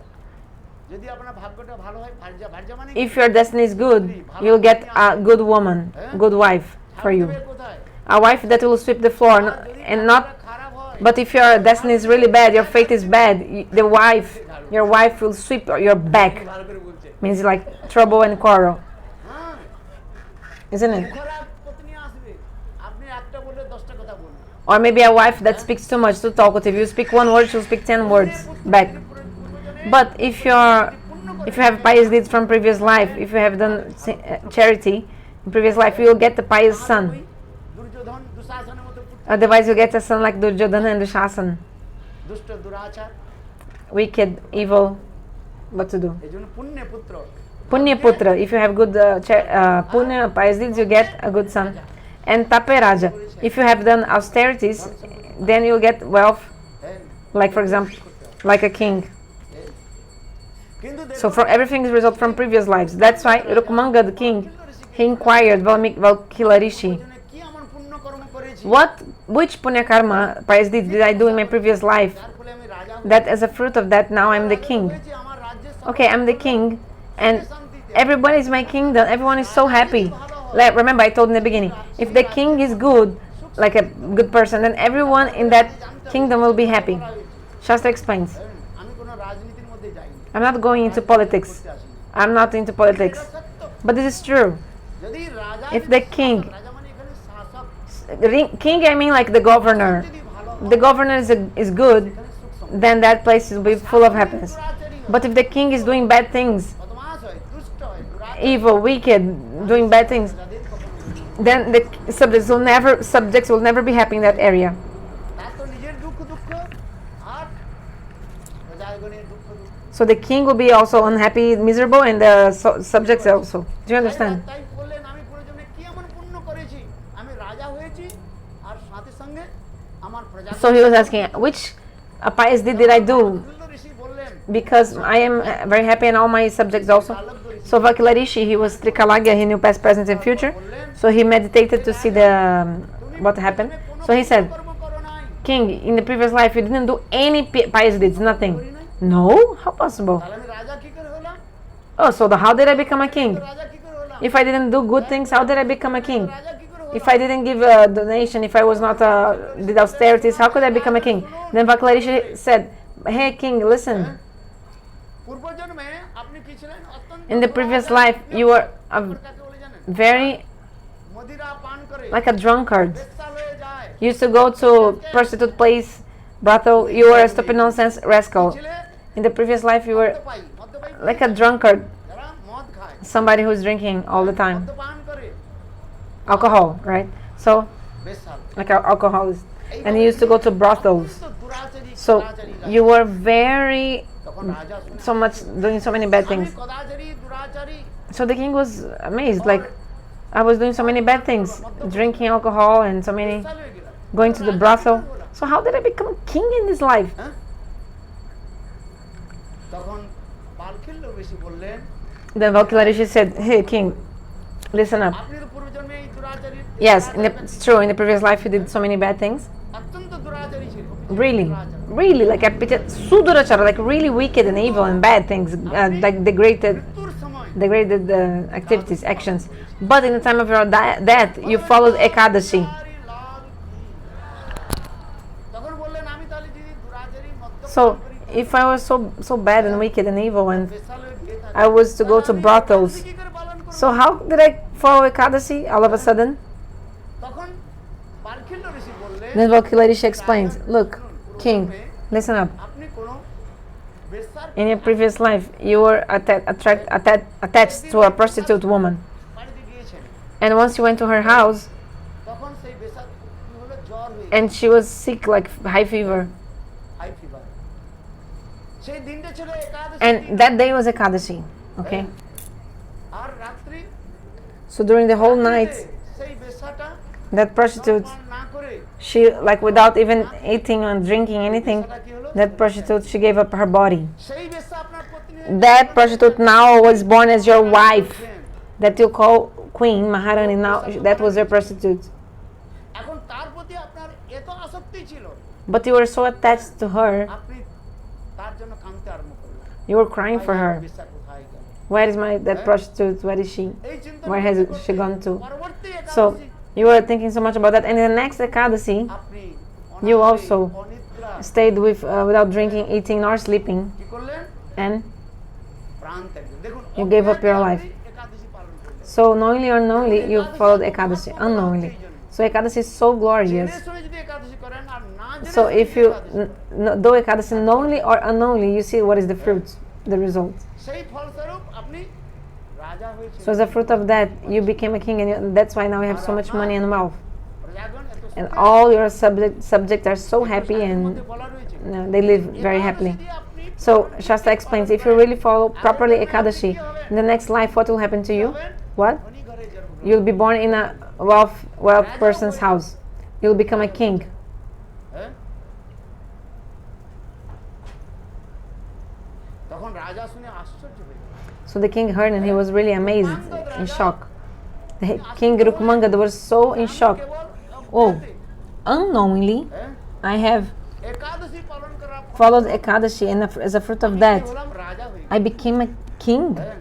যদি আপনার ভাগ্যটা ভালো হয় ভার্য মানে If your destiny is good, you'll get a good woman, good wife for you. কোথায় A wife that will sweep the floor and not. খারাপ হয় But if your destiny is really bad, your fate is bad, your wife will sweep your back. ভালো করে বলছে Means like trouble and quarrel, হ্যাঁ isn't it? খারাপ পত্নী আসবে আপনি একটা বললে 10টা কথা বলবেন Or maybe a wife that speaks too much, too talkative. You speak one word, she'll speak 10 words back. But if you have pious deeds from previous life, if you have done charity in previous life, you will get a pious son. Duryodhan দুঃশাসনের মতো Otherwise, you get a son like Duryodhana and Dushasan, দুষ্ট দুরাচার wicked, evil. What to do? এইজন্য পুণ্য পুত্র Punya Putra. If you have good punya, pious deeds, you get a good son. And Tape Raja. If you have done austerities, then you'll get wealth, like for example, like a king. কিন্তু So from everything is result from previous lives. That's why Rukmangad, the king, he inquired Valmiki Rishi, কি এমন পুণ্য কর্ম করেছি which punya karma, pious deeds did I do in my previous life, যার ফলে আমি রাজা that as a fruit of that now I'm the king. হয়েছি আমার রাজ্যের Okay, I'm the king, and everybody is my kingdom. Everyone is so happy. Like, remember, I told in the beginning, if the king is good, like a good person, then everyone in that kingdom will be happy. Shastra explains. আমি কোনো রাজনীতির মধ্যে যাইনি I'm not going into politics. I'm not into politics. But this is true. যদি রাজা If the king, রাজা মানে এখানে শাসক king, I mean like the governor. যদি ভালো The governor is good, then that place will be full of happiness. But if the king is doing bad things, বদমাশ হয় দুষ্ট হয় দুরাচার evil, wicked, doing bad things, যাদের কখনো then the subjects will never be happy in that area. তার তো নিজের দুঃখ আর প্রজাগণের দুঃখ So the king will be also unhappy, miserable, and the subjects also. Do you understand? তাই বললেন আমি প্রয়োজনে কি এমন পুণ্য করেছি আমি রাজা হয়েছি আর সাথে সঙ্গে আমার প্রজা So he was asking, which pious deed did I do? ঋষি বললেন Because I am very happy and all my subjects also. So Valmiki Rishi, he was Trikalagya, he knew past, present, and future. So he meditated to see what happened. So he said, কর্ম করো নাই King, in the previous life you didn't do any pious deeds, nothing. No? How possible? তাহলে আমি রাজা কি করে হলাম Oh, so how did I become a king? রাজা কি করে হলাম If I didn't do good things, how did I become a king? রাজা কি করে If I didn't give a donation, if I was not did austerities, how could I become a king? Then Valmiki Rishi said, hey king, listen. পূর্বজন্মে আপনি কি ছিলেন অত্যন্ত In the previous life, you were কাকে বলে জানেন very মদিরা পান করে like a drunkard. বেশ্যাল হয়ে যায় You used to go to prostitute place, brothel. You were a stupid nonsense rascal. ছিলে In the previous life, you were মদ্যপায়ী like a drunkard, যারা মদ খায় somebody who's drinking all the time. মদ্যপান করে Alcohol, right? So, বেশ্যাল like an alcoholist. And you used to go to brothels. অত্যন্ত দুরাচারী So, কদাচারী রাজা। you were very, তখন রাজা শুনে, so much, doing so many bad আমি things. কদাচারী দুরাচারী So the king was amazed, like, I was doing so many bad things, drinking alcohol and so many, বেশ্যাল হয়ে গেলাম going to the brothel. So how did I become a king in this life? হ্যাঁ? তখন পালখিল্য ঋষি বললেন Then Valmiki Rishi said, hey king, listen up. আপনি তো পূর্বজন্মে এই দুরাচারী Yes, it's true, in the previous life you did so many bad things. অত্যন্ত দুরাচারী ছিল Really, really, like sudurachara, like really wicked and evil and bad things, like degraded মৃত্যুর সময় activities, actions. But in the time of your death, you followed Ekadashi. তখন বললেন আমি তাহলে যদি দুরাচারী মদ্যপান So, করি if I was so bad and wicked and evil, and বেশ্যাল হয়ে বিয়ে থাকি, I was to go to আমি brothels, একাদশী কি করে পালন করব? so how did I follow Ekadashi all of a sudden? তখন পালখিল্য ঋষি বললেন Then Valmiki Rishi explains, look, king, listen up. আপনি কোন বেশ্যার In your previous life, you were attached to a prostitute woman. বাড়িতে গিয়েছেন And once you went to her house, তখন সেই বেশ্যার কি হলো জ্বর হয়ে and she was sick, like high fever. High fever সেই দিনটা ছিল একাদশী And দিন। that day was Ekadashi. Okay? আর রাত্রি So during the whole রাত্রিতে night, সেই বেশ্যাটা that prostitute, জলপান না করে she, like without even eating or drinking anything, that prostitute, she gave up her body. সেই বেশ্যা আপনার পত্নী That prostitute now was born as your wife, that you call Queen Maharani. Now that was your prostitute. এখন তার প্রতি আপনার এত আসক্তি ছিল But you were so attached to her, আপনি তার জন্য কাঁদতে আরম্ভ করলেন you were crying for her. বেশ্যা কোথায় গেল Where is that prostitute? Where is she? এই চিন্তা Where has she gone to? পরবর্তী So Ekadashi you were thinking so much about that. And in the next Ekadasi, আপনি you অনাহারে, also অনিদ্রা stayed without drinking, eating, nor sleeping, কি করলেন and প্রাণ ত্যাগ দিলেন। দেখুন You gave up your অজ্ঞাতে life. আপনি একাদশী পালন করলেন। so knowingly or unknowingly you followed Ekadasi, unknowingly. So Ekadasi is so glorious. জেনে শুনে যদি একাদশী করেন আর না জেনে So শুনে if যদি you Ekadashi do Ekadasi knowingly or unknowingly, you see what is the fruit, the result. সেই ফলস্বরূপ আপনি রাজা হয়েছেন। So as a fruit of that, you became a king, and that's why now you have so much money and wealth. প্রজাগণ এত And সুখে all your subjects are so happy শাস্ত্রের and মধ্যে বলা রয়েছে। they live very happily. So Shastra explains, if you really follow properly Ekadashi, in the next life, what will happen to you? What? ধনী ঘরে জন্মগ্রহণ You'll be born in a wealth person's house. You'll become a king. হ্যাঁ? তখন রাজা শুনে আশ্চর্য হয়ে গেল। So the king heard and he was really amazed, in shock. The king Rukmangad was so in shock. Cable Oh, অজ্ঞাতে, unknowingly, হ্যাঁ? I have একাদশী পালন করার ফলে followed Ekadashi, and as a fruit of আমি that, কি হলাম? রাজা হয়ে I became a king. হ্যাঁ।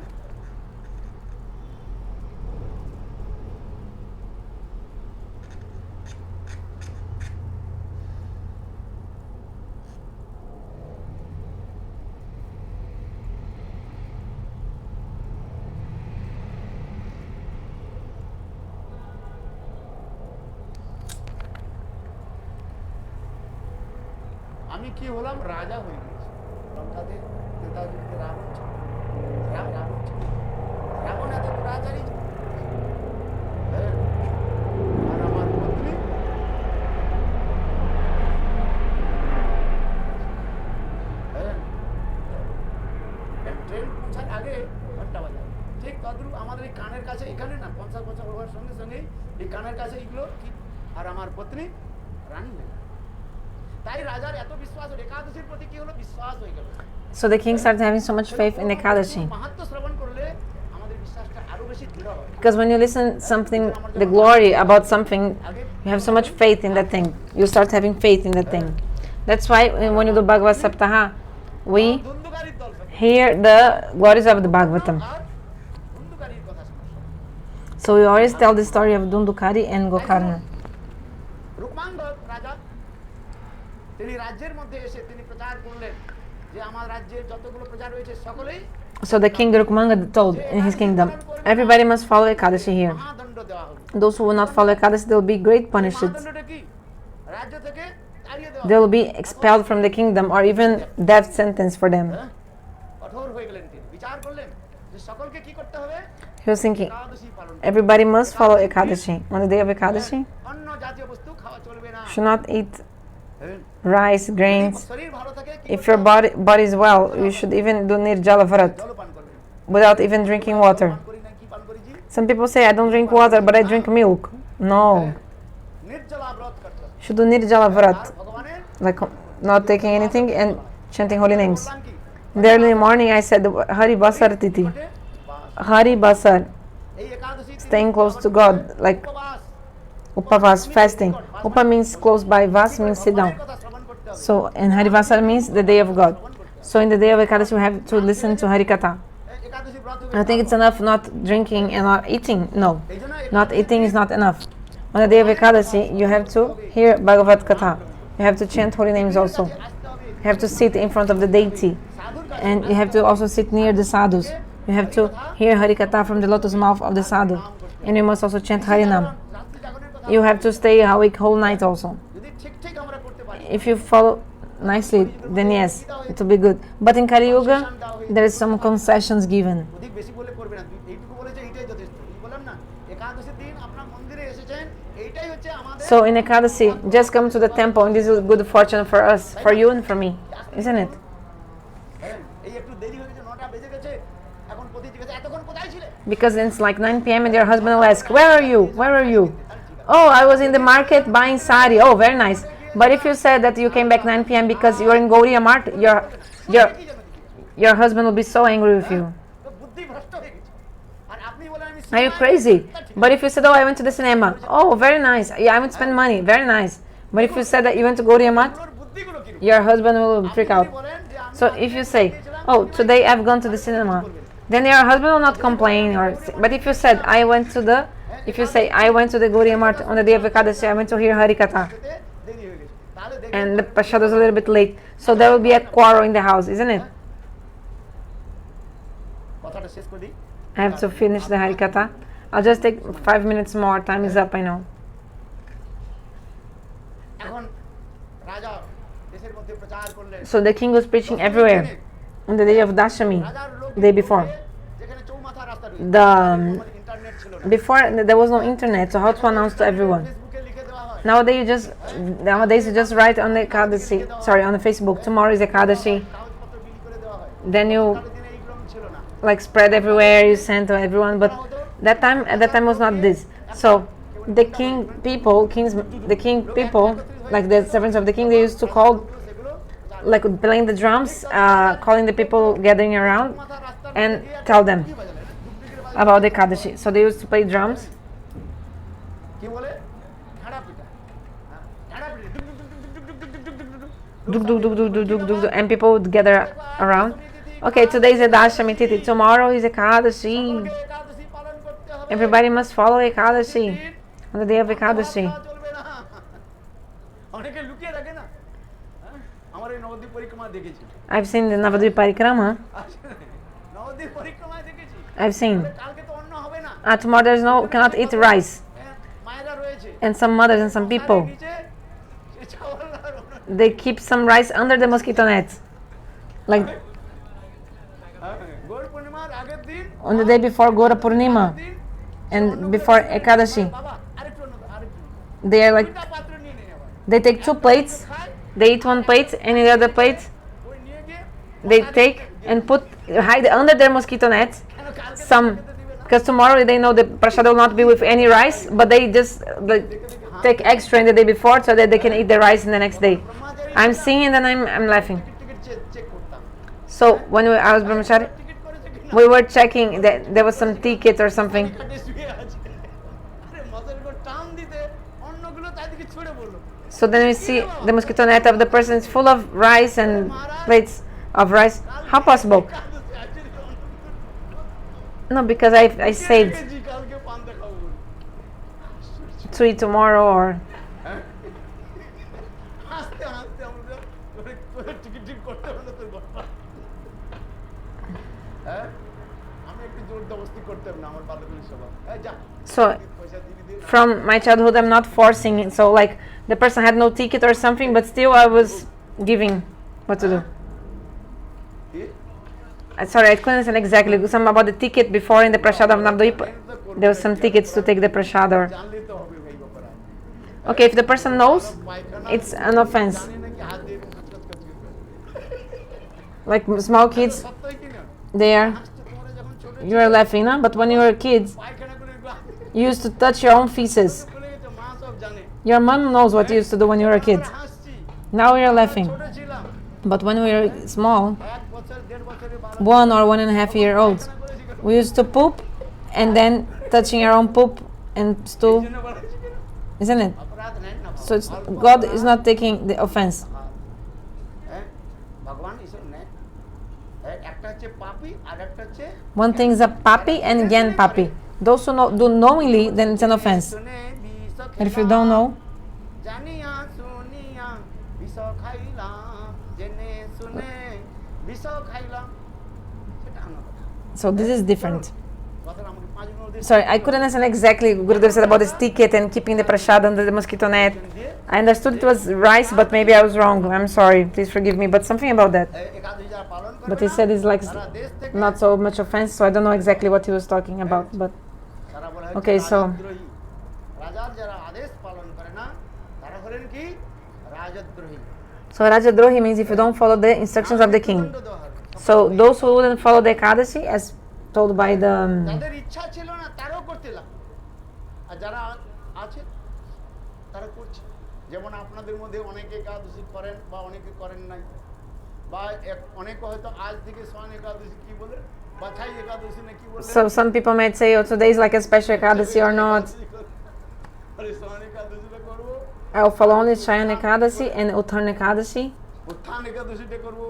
আমি কি হলাম? রাজা হয়ে গেছি। লঙ্কাতে নেতাজিকে রাবণ ছিল। রাবণ ছিল। রাবণ এত দুরাচারী ছিল। হ্যাঁ। আর আমার পত্নী হ্যাঁ। ট্রেন পৌঁছার আগে ঘন্টা বাজায়। ঠিক তদ্রুপ আমাদের এই কানের কাছে এখানে না 50 বছর হওয়ার সঙ্গে সঙ্গে এই কানের কাছে এগুলো কি আর আমার পত্নী রানী হয়ে গেল। তাই রাজার এত বিশ্বাস একাদশীর প্রতি কি হলো? বিশ্বাস হয়ে গেল। So the king started having so much faith in Ekadashi. মাহাত্ম্য শ্রবণ করলে আমাদের বিশ্বাসটা আরো বেশি দৃঢ় হয়। Because when you listen something, the glory about something, you have so much faith in that thing. You start having faith in that thing. That's why when you do Bhagavad Saptaha, we ধুন্ধুকারীর দল থেকে hear the glories of the Bhagavatam. আর ধুন্ধুকারীর কথা শোনা। So we always tell the story of Dundukari and Gokarna. রুকমাঙ্গদ রাজা তিনি রাজ্যের মধ্যে এসে তিনি প্রচার করলেন যে আমার রাজ্যের যতগুলো প্রজা রয়েছে সকলেই So the king Rukmangad told in his kingdom, everybody must follow Ekadashi here. মহাদণ্ড দেওয়া হবে। Those who will not follow Ekadashi, they will be great punished. মহাদণ্ডটা কি? রাজ্য থেকে তাড়িয়ে দেওয়া They will be expelled from the kingdom or even death sentence for them. হ্যাঁ? কঠোর হয়ে গেলেন তিনি। বিচার করলেন যে সকলকে কি করতে হবে? He was thinking, একাদশী পালন করতে everybody must follow Ekadashi. On the day of Ekadashi, হবে। অন্য জাতীয় বস্তু খাওয়া চলবে না। should not eat হ্যাঁ? rice, grains. শরীর ভালো থাকে কি If your body is well, you should even do Nirjala Vrat জল পান করবেন। without even drinking water. পান করি না কি পান করি জি? Some people say, I don't drink water, but I drink milk. No. নির্জলা ব্রত করতে হবে। You should do Nirjala R Vrat, ভগবানের like not taking anything and chanting holy names. বললাম কি? In the early morning, I said Hari Basar Titi. ঘটে বাস। Hari Basar, এই একাদশী তিথি staying close to God, like উপবাস। Upavas, fasting. Upa means close by, Vas means sit down. কথা শ্রবণ করতে হবে। So, and Harivasar means the day of God. So, in the day of Ekadashi, we have to listen to Harikatha. একাদশী ব্রত I think it's enough not drinking and not eating. No, এইজন্য not eating is not enough. On the day of Ekadashi, you have to hear Bhagavad Katha. You have to chant holy names also. আসতে হবে। You have to sit in front of the deity. সাধুর কাছে And you have to also sit near the sadhus. You have to hear Harikatha from the lotus mouth of the sadhu. And you must also chant Harinam. রাত্রি জাগরণের কথা You have to stay awake whole night also. যদি ঠিক ঠিক আমরা করতে পারি If you follow nicely, then yes, it will be good. But in Kali Yuga, there is some concessions given. অধিক বেশি বলে করবে না। এইটুকু বলেছে এইটাই যথেষ্ট। এই বললাম না একাদশীর দিন আপনার মন্দিরে এসেছেন এইটাই হচ্ছে আমাদের So in Ekadasi, just come to the temple, and this is good fortune for us, for you and for me, isn't it? because it's like 9 p.m. and your husband will ask, where are you? Where are you? Oh, I was in the market buying sari. Oh, very nice. But if you said that you came back 9 p.m. because you're in Gauriya Mart, your husband will be so angry with you. Are you crazy? But if you said, oh, I went to the cinema. Oh, very nice. Yeah, I went to spend money. Very nice. But if you said that you went to Gauriya Mart, your husband will freak out. So if you say, oh, today I've gone to the cinema, then your husband will not complain. But if you said, I went to the Gauriya Mart on the day of Ekadashi, I went to hear Harikatha, and the Prashad was a little bit late, so there will be a quarrel in the house, isn't it? I have to finish the Harikatha. I'll just take 5 minutes more. Time is up, I know. So the king was preaching everywhere on the day of Dashami, the day before. Before there was no internet, so how to announce to everyone? Nowadays you just write on the Ekadashi, on the Facebook, tomorrow is Ekadashi. Then you like spread everywhere, you send to everyone, but at that time was not this. So the king people, like the servants of the king, they used to call, like playing the drums, calling the people gathering around and tell them about the Ekadashi. So they used to play drums. And people would gather around. Okay, today is a Dashami Tithi, tomorrow is Ekadashi. Everybody must follow Ekadashi on the day of Ekadashi. I've seen the Navadvip Parikrama. I've seen. Tomorrow cannot eat rice. And some mothers and some people, they keep some rice under the mosquito net. Like on the day before Gora Purnima and before Ekadashi, they are like, they take 2 plates, they eat 1 plate, and in the other plate they take and hide under their mosquito net some, because tomorrow they know the prasad will not be with any rice, but they just take extra in the day before so that they can eat the rice in the next day. I'm seeing and then I'm laughing. So when I was brahmachari, we were checking that there was some ticket or something. So then we see the mosquito net of the person is full of rice and plates of rice. How possible? No, because I saved to eat tomorrow or. So from my childhood I'm not forcing it, so like the person had no ticket or something, but still I was giving what to do. Sorry, I couldn't understand exactly. Some about the ticket before in the prasad of Navadvip. There was some tickets to take the prasad or. Okay, if the person knows, it's an offense. Like small kids, you are laughing, huh? But when you were kids, you used to touch your own feces. Your mom knows what you used to do when you were a kid. Now we are laughing. But when we were small, 1 or 1.5 year olds, we used to poop and then touching our own poop and stool, isn't it? So God is not taking the offense. One thing is a papi and gyan papi. Those who do knowingly, then it's an offense. And if you don't know, so this is different. Sorry, I couldn't understand exactly what Gurudev said about this ticket and keeping the prasad under the mosquito net. I understood it was rice, but maybe I was wrong. I'm sorry, please forgive me, but something about that. But he said it's like not so much offense, so I don't know exactly what he was talking about. But okay, so Rajadrohi means if you don't follow the instructions of the king. So those who wouldn't follow the Ekadashi, as told by the যাদের ইচ্ছা ছিল না তারাও করতে লাগলো, আর যারা আছে তারা করছে। যেমন আপনাদের মধ্যে অনেকে একাদশী করেন বা অনেকে করেন নাই, বা অনেকে হয়তো আজ থেকে সোয়ান একাদশী কি বলে, বাছাই একাদশী না কি বলে। So some people might say, oh, today is like a special Ekadasi or not. আরে সোয়ান একাদশীটা করব, I'll follow only Shayana Ekadashi and Utthana Ekadashi. উত্থান একাদশীটা করব,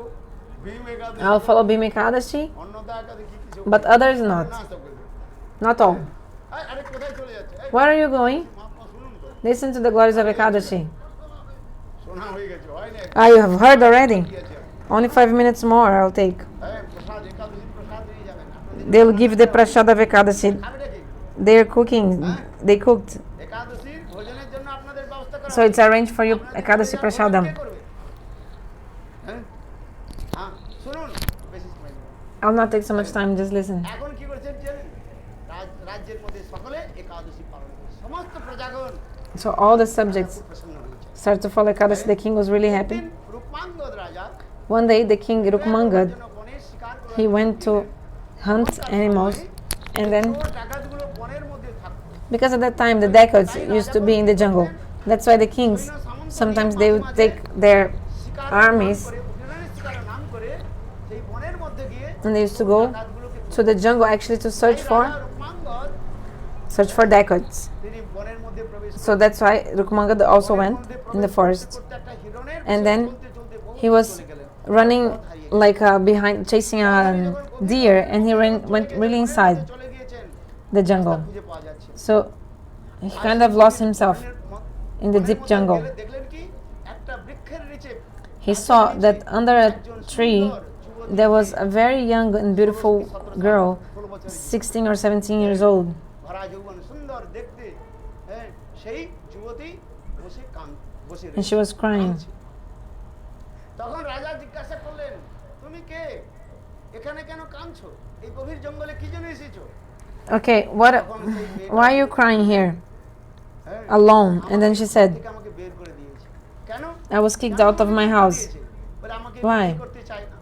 ভীম একাদশী, I'll follow Bhima Ekadashi, Annada একাদশী কিছু, but others not. Not all. আরে কোথায় চলে যাচ্ছে? Where are you going? শুনুন তো, Listen to the glories of Ekadashi. শোনা হয়ে গেছে, হয় না? Ah, you have heard already. Only 5 minutes more I'll take. প্রসাদ একাদশী প্রসাদ নিয়ে যাবেন আপনাদের, They'll give the prasad of Ekadashi. খাবে নাকি? They're cooking. They cooked. একাদশীর ভোজনের জন্য আপনাদের ব্যবস্থা করা So it's arranged for you Ekadashi prasadam. হ্যাঁ শুনুন, বেশি সময় নেই। I'll not take so much time, just listen. এখন কি করছেন জানেন? রাজ্যের মধ্যে সকলে একাদশী পালন করে, সমস্ত প্রজাগণ So all the subjects খুব প্রসন্ন হয়েছে। started to follow Ekadashi. The king was really happy. রূপমাঙ্গদ রাজা One day the king Rukmangad, জন্য বনের শিকার করার he went to hunt animals, and then চোর ডাকাতগুলো বনের মধ্যে থাকতো। because at that time the droughts used to be in the jungle, that's why the kings sometimes they would take their armies অভিমানের শিকারের নাম করে সেই বনের মধ্যে গিয়ে and they used to go ডাকাতগুলোকে to the jungle actually to search for droughts. তিনি বনের মধ্যে প্রবেশ So that's why Rukmangad also went in the forest, করতে একটা হিরণের and then চলতে চলতে বহু he was চলে গেলেন। running like behind chasing a deer, and he went really inside চলে গিয়েছেন, the jungle. খুঁজে পাওয়া যাচ্ছে। So he kind of lost himself in the deep jungle. দেখলেন কি একটা বৃক্ষের নিচে He saw that under a tree there was a very young and beautiful girl, 16 or 17 years old, ভরা যৌবন সুন্দর দেখতে, হ্যাঁ সেই যুবতী বসে বসে and she was crying. তখন রাজা জিজ্ঞাসা করলেন, তুমি কে, এখানে কেন কাঁদছো, এই গভীর জঙ্গলে কি জন্য এসেছো? Okay, why are you crying here alone? And then she said, থেকে আমাকে বের করে দিয়েছে। কেন? I was kicked out of my house বলে আমাকে Why? বিয়ে করতে চায় না।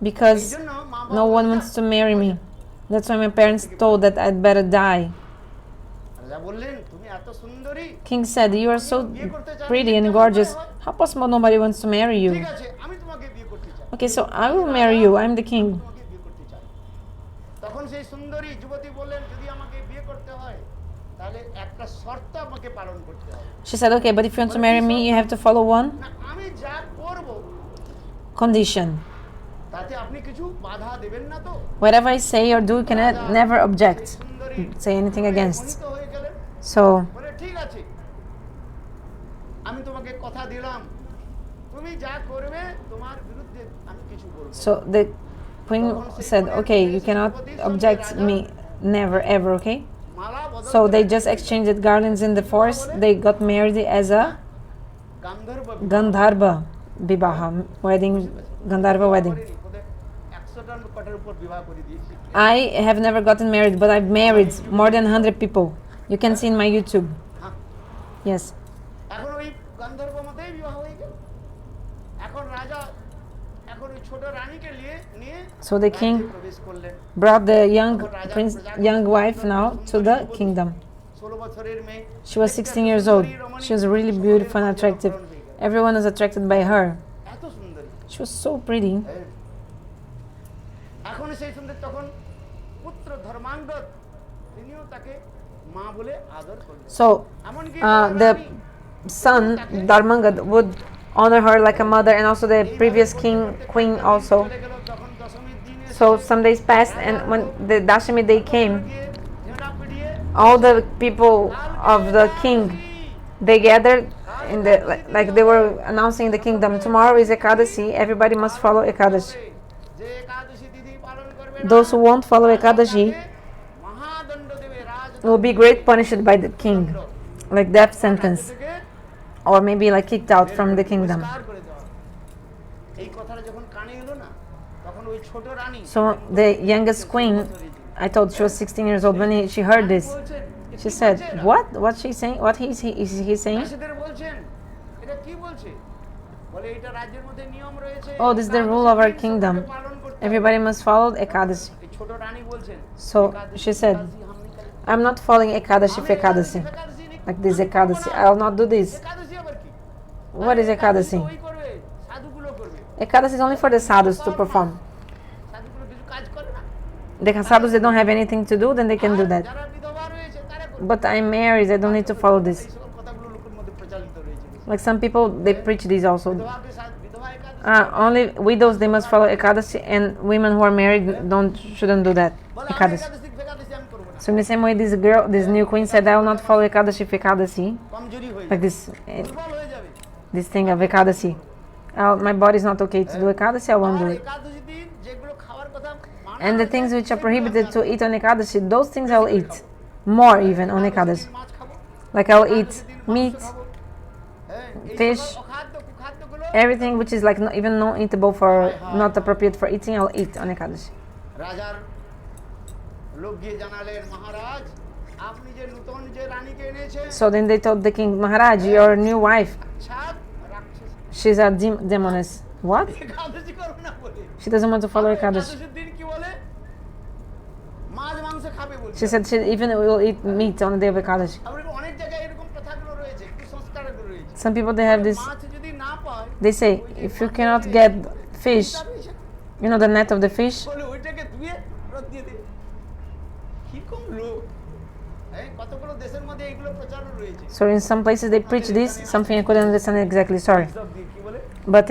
because এইজন্য মা no one wants to marry me. That's why my parents told that I'd better die. রাজা বললেন, তুমি এত সুন্দরী, King said, you are so pretty and gorgeous. How possible nobody wants to marry you? ঠিক আছে আমি তোমাকে বিয়ে করতে চাই। Okay, so I will marry you. I'm the king. তোমাকে বিয়ে করতে চাই। তখন সেই সুন্দরী যুবতী বললেন, যদি আমাকে বিয়ে করতে হয় তাহলে একটা শর্ত আমাকে পালন করতে হবে। She said, okay, but if you want to marry me, you have to follow one না আমি যা করব condition. তাতে আপনি কিছু বাধা দেবেন না তো? Whatever I say or do, you can never object, সুন্দরী say anything against. মোহিত হয়ে গেলেন, So বলে ঠিক আছে আমি তোমাকে কথা দিলাম, তুমি যা করবে তোমার বিরুদ্ধে আমি কিছু বলবো না। So the queen said, okay, you cannot object me, never ever, okay? মালা বদল So they just exchanged garlands in the forest. They got married as a Gandharva Gandharva Vivaha wedding, Gandharva wedding. 100টা কটার উপর বিবাহ করে দিয়েছি। I have never gotten married, but I've married more than 100 people. You can see in my YouTube. হ্যাঁ, Yes. এখন ওই গান্ধর্ব মতেই বিবাহ হয়ে গেল। এখন রাজা এখন ওই ছোট রানীকে নিয়ে So the king রাজ্যে প্রবেশ করলেন। brought the young wife now to the kingdom. 16 বছরের মেয়ে, She was 16 years old. She was really beautiful and attractive. Everyone was attracted by her. এত সুন্দরী। She was so pretty. এখন সেই সুন্দর, তখন পুত্র ধর্মাঙ্গদ তিনিও তাকে মা বলে আদর করলেন। So এমনকি the son Dharmangad would honor her like a mother, and also the previous queen also. চলে গেল, তখন দশমীর দিনে So some days passed, and when the Dashami day came, ঝেঁটা পিটিয়ে all the people of the king, they gathered in the like they were announcing in the kingdom, tomorrow is Ekadashi, everybody must follow Ekadashi. যে একাদশী তিথি পালন করবে Those who won't follow Ekadashi মহাদণ্ড দেবে, রাজ will be great punished by the king, like death sentence, থেকে or maybe like kicked out from the kingdom. বহিষ্কার করে দেওয়া হবে। এই কথাটা যখন কানে এলো না, তখন ওই ছোট রানী So the youngest queen, I told she was 16 years old, when she heard this, বলছেন, she said, what's she saying? What is he saying? দাসীদের বলছেন, এটা কি বলছে? বলে এটা রাজ্যের মধ্যে নিয়ম রয়েছে, Oh, this is the rule of our kingdom. পালন করতে হবে। Everybody must follow Ekadashi. এই ছোট রানী বলছেন So she said, একাদশী হাম नहीं करेंगे। I'm not following Ekadashi আমি for Ekadashi. একাদশী नहीं Like this করবো Ekadashi. না। I will not do this. একাদশী আবার কি? What is আরে একাদশী Ekadashi? তো ওই করবে, সাধুগুলো করবে। Ekadashi is only for the sadhus to perform. সাধুগুলো কিছু কাজ করে না। The sadhus, they don't have anything to do, then they can do R that. যারা বিধবা রয়েছে তারা করবে। But I'm married, I don't need to follow this. এই সকল কথাগুলো লোকের মধ্যে প্রচলিত রয়েছে বেশি। Like some people, they preach these also. বিধবা একাদশী Only widows, they must follow Ekadashi, and women who are married shouldn't do that. বলে আমি Ekadashi. একাদশী ফেকাদশী আমি করব না। So in the same way, this new queen said, I will not follow Ekadashi for Ekadashi. কমজোরি হয়ে Like যাবে। this, দুর্বল হয়ে যাবে। this thing of Ekadashi. My body is not okay to do Ekadashi, I won't do R it. একাদশী দিন যেগুলো খাওয়ার কথা মানা And the হয়েছে, things which are সেগুলো prohibited আমি to eat on Ekadashi, those things I will eat. More even on Ekadashi. মাছ খাবো, Like I will eat meat, খাবো। হ্যাঁ, এই fish, সকল অখাদ্য কুখাদ্যগুলো everything which is like even not eatable for, not appropriate for eating, I'll eat on Ekadashi. রাজার লোক গিয়ে জানালেন, মহারাজ আপনি যে নতুন যে রানীকে এনেছেন So then they told the king, Maharaj, your new wife, সাত রাক্ষস she's a demoness. What? একাদশী করবে না বলে। She doesn't want to follow R Ekadashi. একাদশীর দিন কি বলে? মাছ মাংস খাবে বলছে। She said she even will eat meat on the day of Ekadashi. আবার অনেক জায়গায় এরকম প্রথাগুলো রয়েছে, কুসংস্কারগুলো রয়েছে। Some people, they have this, মাছ যদি না পায় they say, if you cannot get fish, you know the net of the fish? বলে ওইটাকে ধুয়ে রোদ দিয়ে দে। কিরকম লোক, হ্যাঁ, কতগুলো দেশের মধ্যে এগুলো প্রচারও রয়েছে। So in some places they preach this, something I couldn't understand exactly, sorry. সব দিয়ে কি বলে? But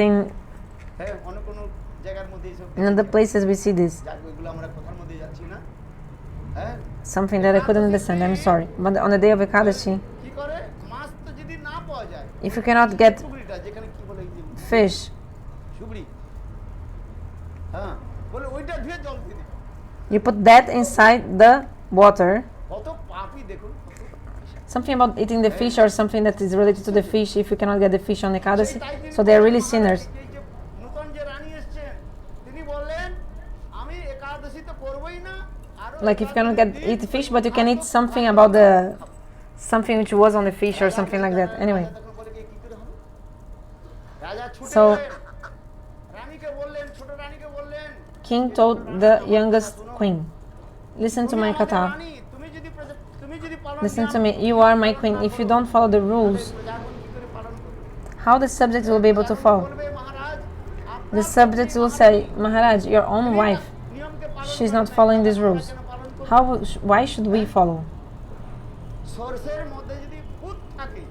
হ্যাঁ, অন্য কোনো জায়গার মধ্যে এইসব in other places we see this, যাক ওইগুলো আমরা কথার মধ্যে যাচ্ছি না। হ্যাঁ, something that I couldn't understand, I'm sorry. But on the day of Ekadashi, কি করে? মাছ তো যদি না পাওয়া যায়, if you cannot get সুগড়িটা যেখানে কি বলে এই যে fish, সুগড়ি, হ্যাঁ, বলে ওইটা ধুয়ে জল দিয়ে দিবে। you put that inside the water. কত পাপী দেখুন। Something about eating the fish or something that is related to the fish, if you cannot get the fish on Ekadashi. So they are really sinners. এই যে নতুন যে রানী এসেছেন তিনি বললেন আমি একাদশী তো করবই না, আরো Like if you cannot eat the fish, but you can eat something about something which was on the fish or something like that. Anyway, তখন বলে কি করে হবে? রাজা ছুটে So- গেলেন, রানীকে বললেন, ছোট রানীকে বললেন, king told the youngest queen, listen to তুমি my আমাদের kata. রানী, তুমি যদি পালন Listen to me, you are my queen. If you don't follow the rules, প্রজাগণ কি করে পালন করবে? how the subjects will be able to follow? বলবে মহারাজ The subjects will say, Maharaj, your own wife, নিয়মকে পালন she's not following these rules. Why should we follow? সরষের মধ্যে যদি ভূত থাকে,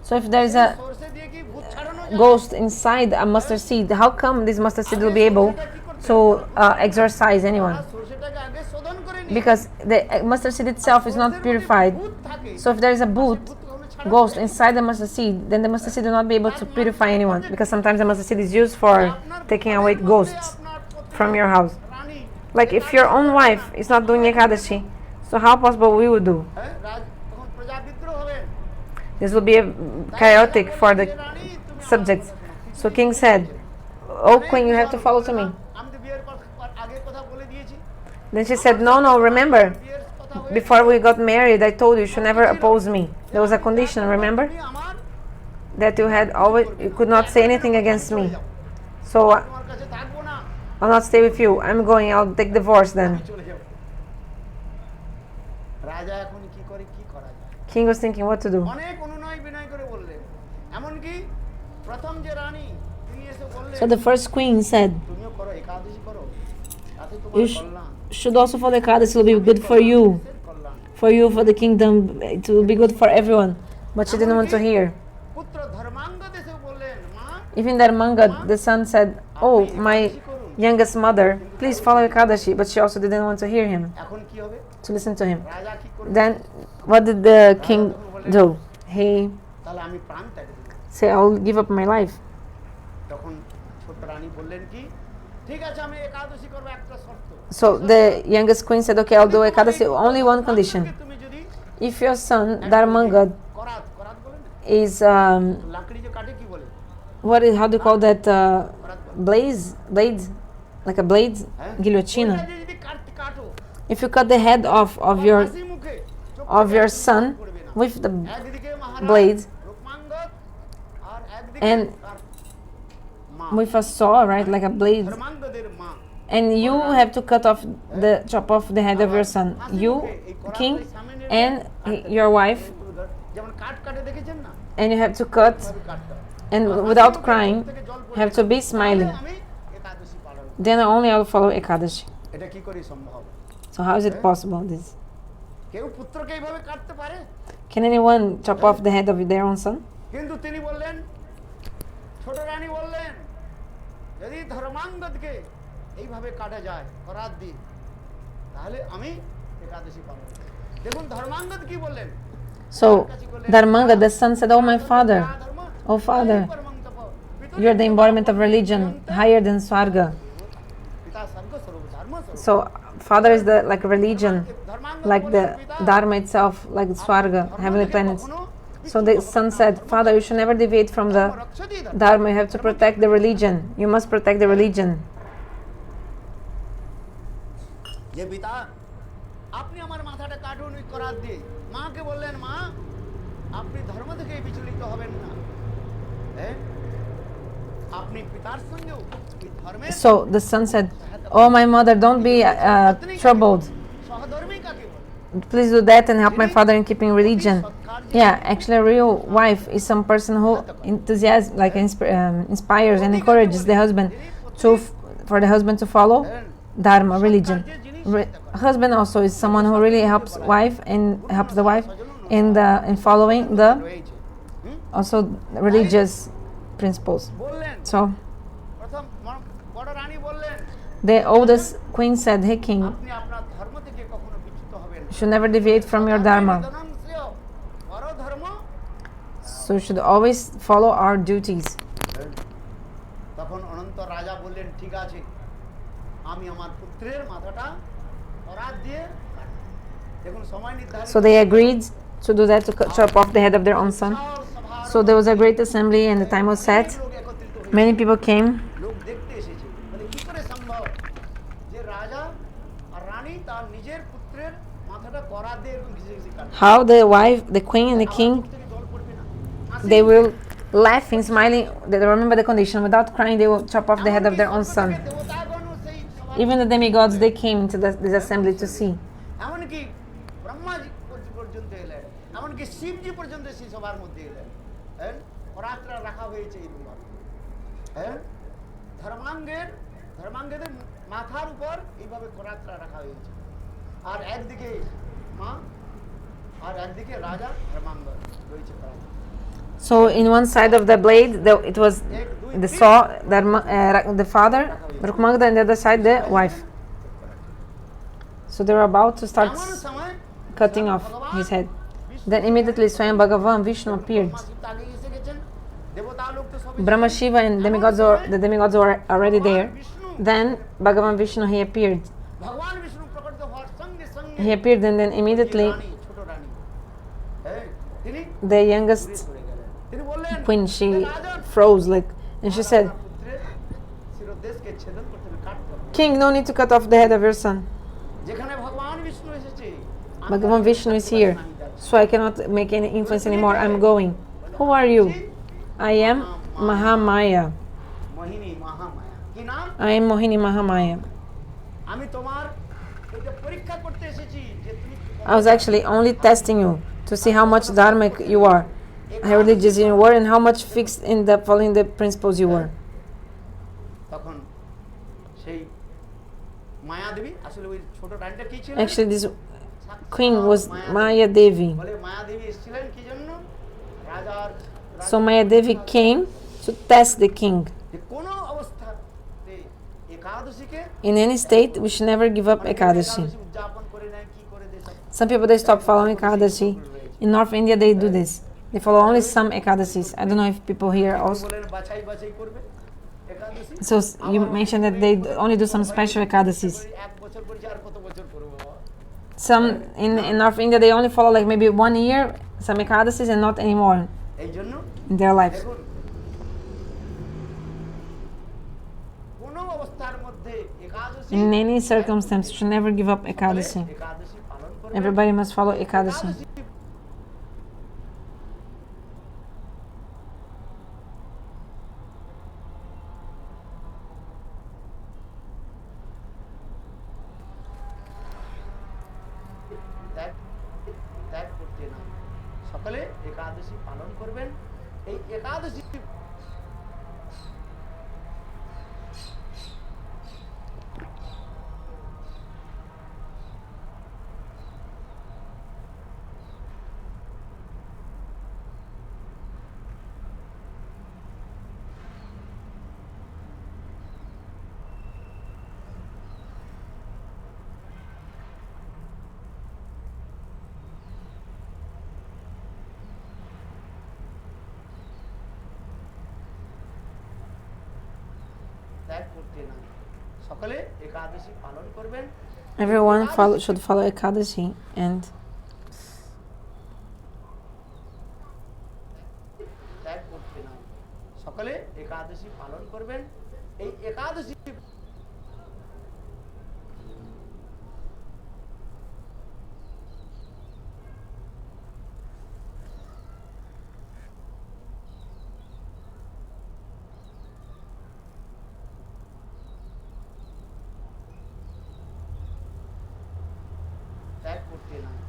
So if there is a সরষে দিয়ে কি ভূত ছাড়ানো যায়? ghost inside a mustard seed, how come this mustard seed will be able to exorcise anyone? সরষেটাকে আগে শোধন করে নিয়ে Because the mustard seed itself is not purified. ভূত থাকে, So if there is a boot, ghost inside the mustard seed, then the mustard seed will not be able to purify anyone. Because sometimes the mustard seed is used for taking away ghosts from your house. Rani, Like if your own wife is not doing Ekadashi, so how possible we would do? হ্যাঁ, তখন প্রজা বিদ্রোহ হবে। This will be chaotic for the subjects. So king said, "Oh queen, you have to follow to me." আমি তো বিয়ের পর আগে কথা বলে দিয়েছি, Then she said, no, remember, বিয়ের কথা হয়ে before we got married, I told you should never oppose me. There was a condition, remember? তুমি আমার That you could not say anything against me. So তোমার কাছে থাকবো না, I'll not stay with you. I'm going, I'll take divorce then. চলে যাবো। রাজা এখন কি করে, কি করা যায়? King was thinking what to do. অনেক অনুনয় বিনয় করে বললেন, এমনকি প্রথম যে রানী তিনি এসে বললেন, So the first queen said, তুমিও করো, একাদশী করো, তাতে তোমার you Kalyan, should also follow Ekadasi, it will be good for you. দেশের কল্যাণ। For you, for the kingdom, it will be good for everyone. But she didn't want to hear. পুত্র ধর্মাঙ্গদ এসে বললেন, মা Even Dharmangad, the son, said, oh, my youngest mother, please follow Ekadashi. But she also didn't want to hear him, এখন কি হবে? to listen to him. রাজা কি করবে? Then what did the king do? He তাহলে আমি প্রাণ ত্যাগ দেব। said, I'll give up my life. তখন ছোট রানী বললেন কি, ঠিক আছে আমি একাদশী করব, একটা শর্ত। So the youngest queen said, okay, I'll do Ekadashi, only one condition. তুমি যদি If your son, Dharmangad, করাত করাত বলেন না, is, লাকড়ি যে কাটে কি বলে? how do you call that, blades, like a blade, হ্যাঁ? guillotine. ওইটা যদি কাটো, If you cut the head off হাসি মুখে of your son করবে না। with the একদিকে মহারাজ blade রুকমাঙ্গদ আর একদিকে and তার মা, with a saw, right, like a blade, ধর্মাঙ্গদের মা, and you have to chop off the head of your son. You, king, and your wife, যেমন কাট কাটে দেখেছেন না and you have to cut, ভাবে কাটতে হবে and without crying, you have to be smiling. আমি একাদশী পালন করি Then only I will follow Ekadashi. এটা কি করে সম্ভব So how is it possible, this? কেউ পুত্রকে এইভাবে কাটতে পারে Can anyone chop off the head of their own son? কিন্তু তিনি বললেন ছোট রানী বললেন যদি ধর্মাঙ্গদকে এইভাবে কাটা যায় করাত দিয়ে তাহলে আমি একাদশী পালন করব দেখুন ধর্মাঙ্গদ কি বললেন So Dharmanga, the son, said, "Oh my father, oh father, you're the embodiment of religion, higher than Swarga." পিতা স্বর্গ স্বরূপ ধর্ম স্বরূপ So father is the like religion, like the Dharma itself, like Swarga, heavenly planets. So the son said, "Father, you should never deviate from the Dharma. You have to protect the religion. You must protect the religion." যে পিতা আপনি আমার মাথাটা কাটুন ওই করাত দিয়ে মাকে বললেন মা আপনি ধর্ম থেকে বিচলিত হবেন না হ্যাঁ আপনি পিতার সঙ্গেও এই ধর্মের So the son said, "Oh my mother, don't be troubled. সহধর্মী কাকে বলে Please do that and help my father in keeping religion." Yeah, actually a real wife is some person who inspires and encourages the husband for the husband to follow Dharma, religion. Husband also is someone who really helps helps the wife in following the also religious principles. বললেন So প্রথম বড় রানী বললেন the oldest queen said, "Hey king, আপনি আপনার ধর্ম থেকে কখনো বিচ্যুত হবেন you should never deviate from your Dharma. বড় ধর্ম So you should always follow our duties." তখন অনন্ত রাজা বললেন ঠিক আছে আমি আমার পুত্রের মাথাটা করাত দিয়ে দেখুন সময় নির্ধারণ So they agreed to do that, to chop off the head of their own son. So there was a great assembly and the time was set. লোক একত্রিত হয়ে Many people came. লোক দেখতে এসেছে বলে কি করে সম্ভব যে রাজা আর রানী তার নিজের পুত্রের মাথাটা করাত দিয়ে এরকম ঘিসে ঘিসে কাটে How the wife, the queen and the king, চোখ থেকে জল পড়বে না they will laughing, smiling. They remember the condition. Without crying, they will chop off the head of their own son. দেবতাগণও সেই সভা Even the demigods, they came to this assembly to see. এমনকি ব্রহ্মাজি পর্যন্ত এলেন এমনকি শিবজি পর্যন্ত সেই সভার মধ্যে এলেন হ্যাঁ করাতটা রাখা হয়েছে এইভাবে হ্যাঁ ধর্মাঙ্গেদের মাথার উপর এইভাবে করাতটা রাখা হয়েছে আর একদিকে মা আর একদিকে রাজা ধর্মাঙ্গ রয়েছে করাত So in one side of the blade, it was the saw, the father, Rukmangad, and the other side the wife. So they were about to start এমন সময় cutting off his head. Then immediately Swayam Bhagavan Vishnu appeared. আগে এসে গেছেন দেবতা লোক তো সব Brahma, Shiva, and the demigods were already there. Then Bhagavan Vishnu, he appeared. ভগবান বিষ্ণু প্রকট হওয়ার সঙ্গে সঙ্গে He appeared, and then immediately রানী, ছোট রানী হ্যাঁ তিনি the youngest সরে গেলেন তিনি বললেন queen, she froze and she said, পুত্রের শিরোদেশকে ছেদন করতে হবে কাটতে হবে "King, no need to cut off the head of your son. যেখানে ভগবান বিষ্ণু এসেছে Bhagavan Vishnu is here, so I cannot make any influence anymore. I'm going." "Who are you?" "I am Mahamaya. মোহিনী মহামায়া কি নাম I am Mohini Mahamaya. আমি তোমার এটা পরীক্ষা করতে এসেছি যে তুমি I was actually only testing you to see how much dharmic you are, how religious you were, and how much fixed in the following the principles you were." তখন সেই মায়া দেবী আসলে ওই ছোট রানীটা কি ছিল Actually, this queen was Maya Devi. বলে মায়া দেবী এসেছিলেন কি জন্য রাজার So Maya Devi came to test the king. যে কোন অবস্থাতে একাদশীকে In any state, we should never give up Ekadashi. উদযাপন করে নেয় কি করে দেয় Some people, they stop following Ekadashi. In North India, they do this. They follow only some Ekadashis. I don't know if people here also. বলেন বাছাই বাছাই করবে একাদশী So you mentioned that they only do some special Ekadashis. এক বছর করেছি আর কত বছর করব বাবা Some in North India, they only follow like maybe 1 year, some Ekadashis, and not anymore এই জন্য in their life. দেখুন কোন অবস্থার মধ্যে একাদশী In any circumstance, you should never give up Ekadashi. একাদশী পালন করবে Everybody must follow Ekadashi. সকলে একাদশী পালন করবেন। এই একাদশী ত্যাগ করতে নাই, সকলে একাদশী পালন করবেন। Everyone should follow Ekadashi and ত্যাগ করতে নাই, সকলে একাদশী পালন করবেন। এই একাদশী ত্যাগ করতে নাই,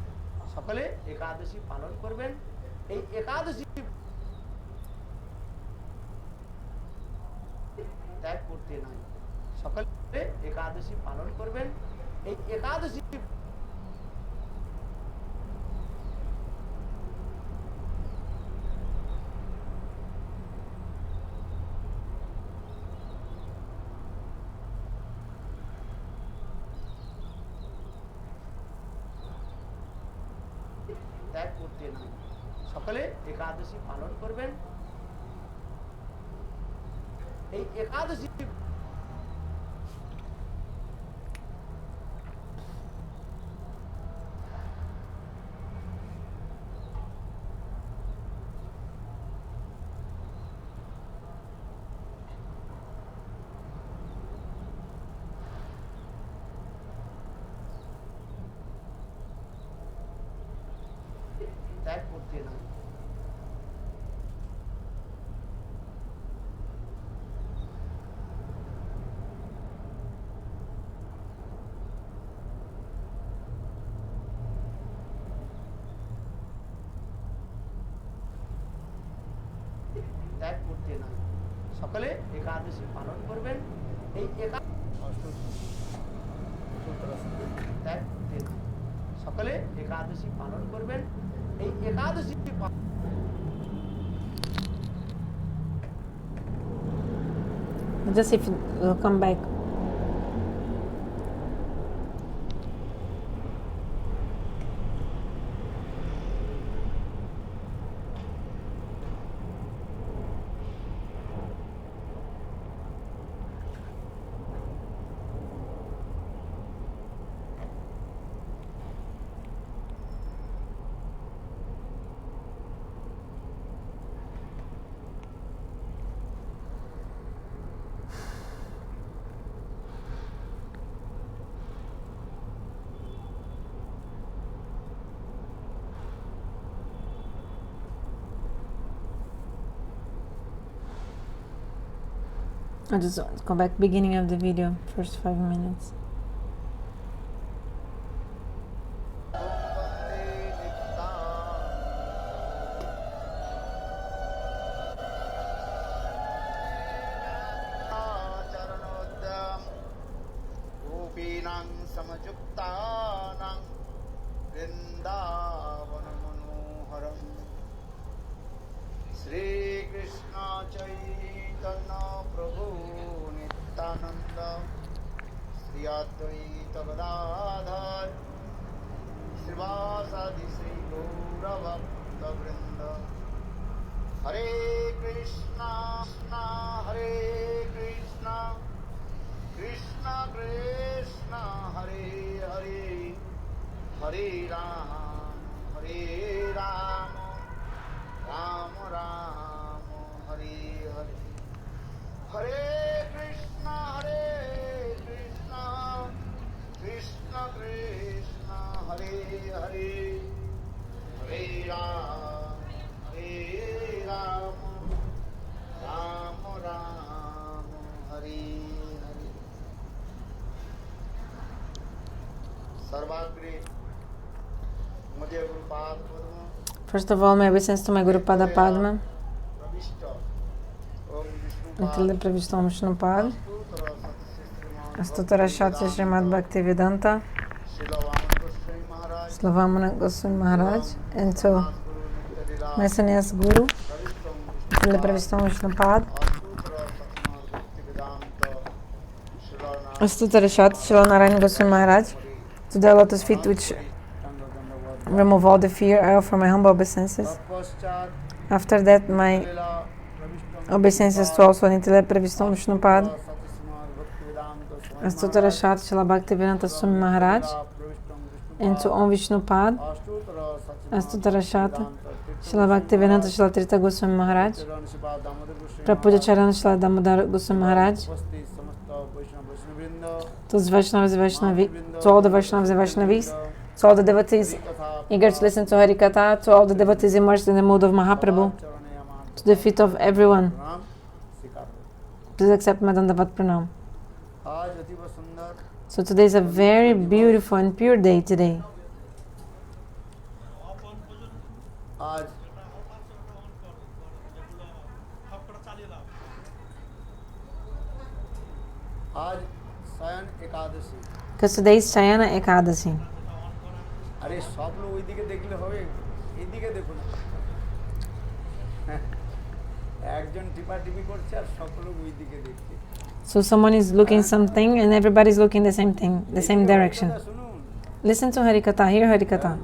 সকলে একাদশী পালন করবেন। এই একাদশী ত্যাগ করতে নাই, সকলে একাদশী পালন করবেন। এই একাদশী ত্যাগ করতে নাই, সকলে একাদশী পালন করবেন। এই একাদশী ত্যাগ করতে নাই, ত্যাগ করতে নাই, সকলে একাদশী পালন করবেন। এই ত্যাগ করতে নাই, সকলে একাদশী পালন করবেন। এই একাদশী just if you'll come back. I'll just go back beginning of the video, first 5 minutes. First of all, my obeisance to my Guru Pada Padma. Until Pravishtam Vishnupad. Astutara Shatya Srimad Bhaktivedanta. Slavamana Goswami Maharaj. And to my sannyas Guru. Until Pravishtam Vishnupad. Astutara Shatya Srila Narayana Goswami Maharaj. To the lotus feet which remove all the fear, I offer my humble obeisances. After that, my obeisances to also Nitila Pravishtam Vishnupad, Astutara Shat Srila Bhaktivedanta Swami Maharaj, and to Om Vishnupad, Astutara Shat Srila Bhaktivedanta Srila Trita Goswami Maharaj, Prapuja Charan Srila Damodar Goswami Maharaj, to the Vaishnavas and Vaishnavi, to all the Vaishnavas and Vaishnavis, to all the devotees eager to listen to Harikatha, to all the devotees immersed in the mood of Mahaprabhu, to the feet of everyone. Please accept my Dandavat Pranam. So today is a very beautiful and pure day today. Because today is Shayana Ekadashi. So someone is looking something and everybody is looking the same thing, the same direction. Listen to Harikatha, hear Harikatha.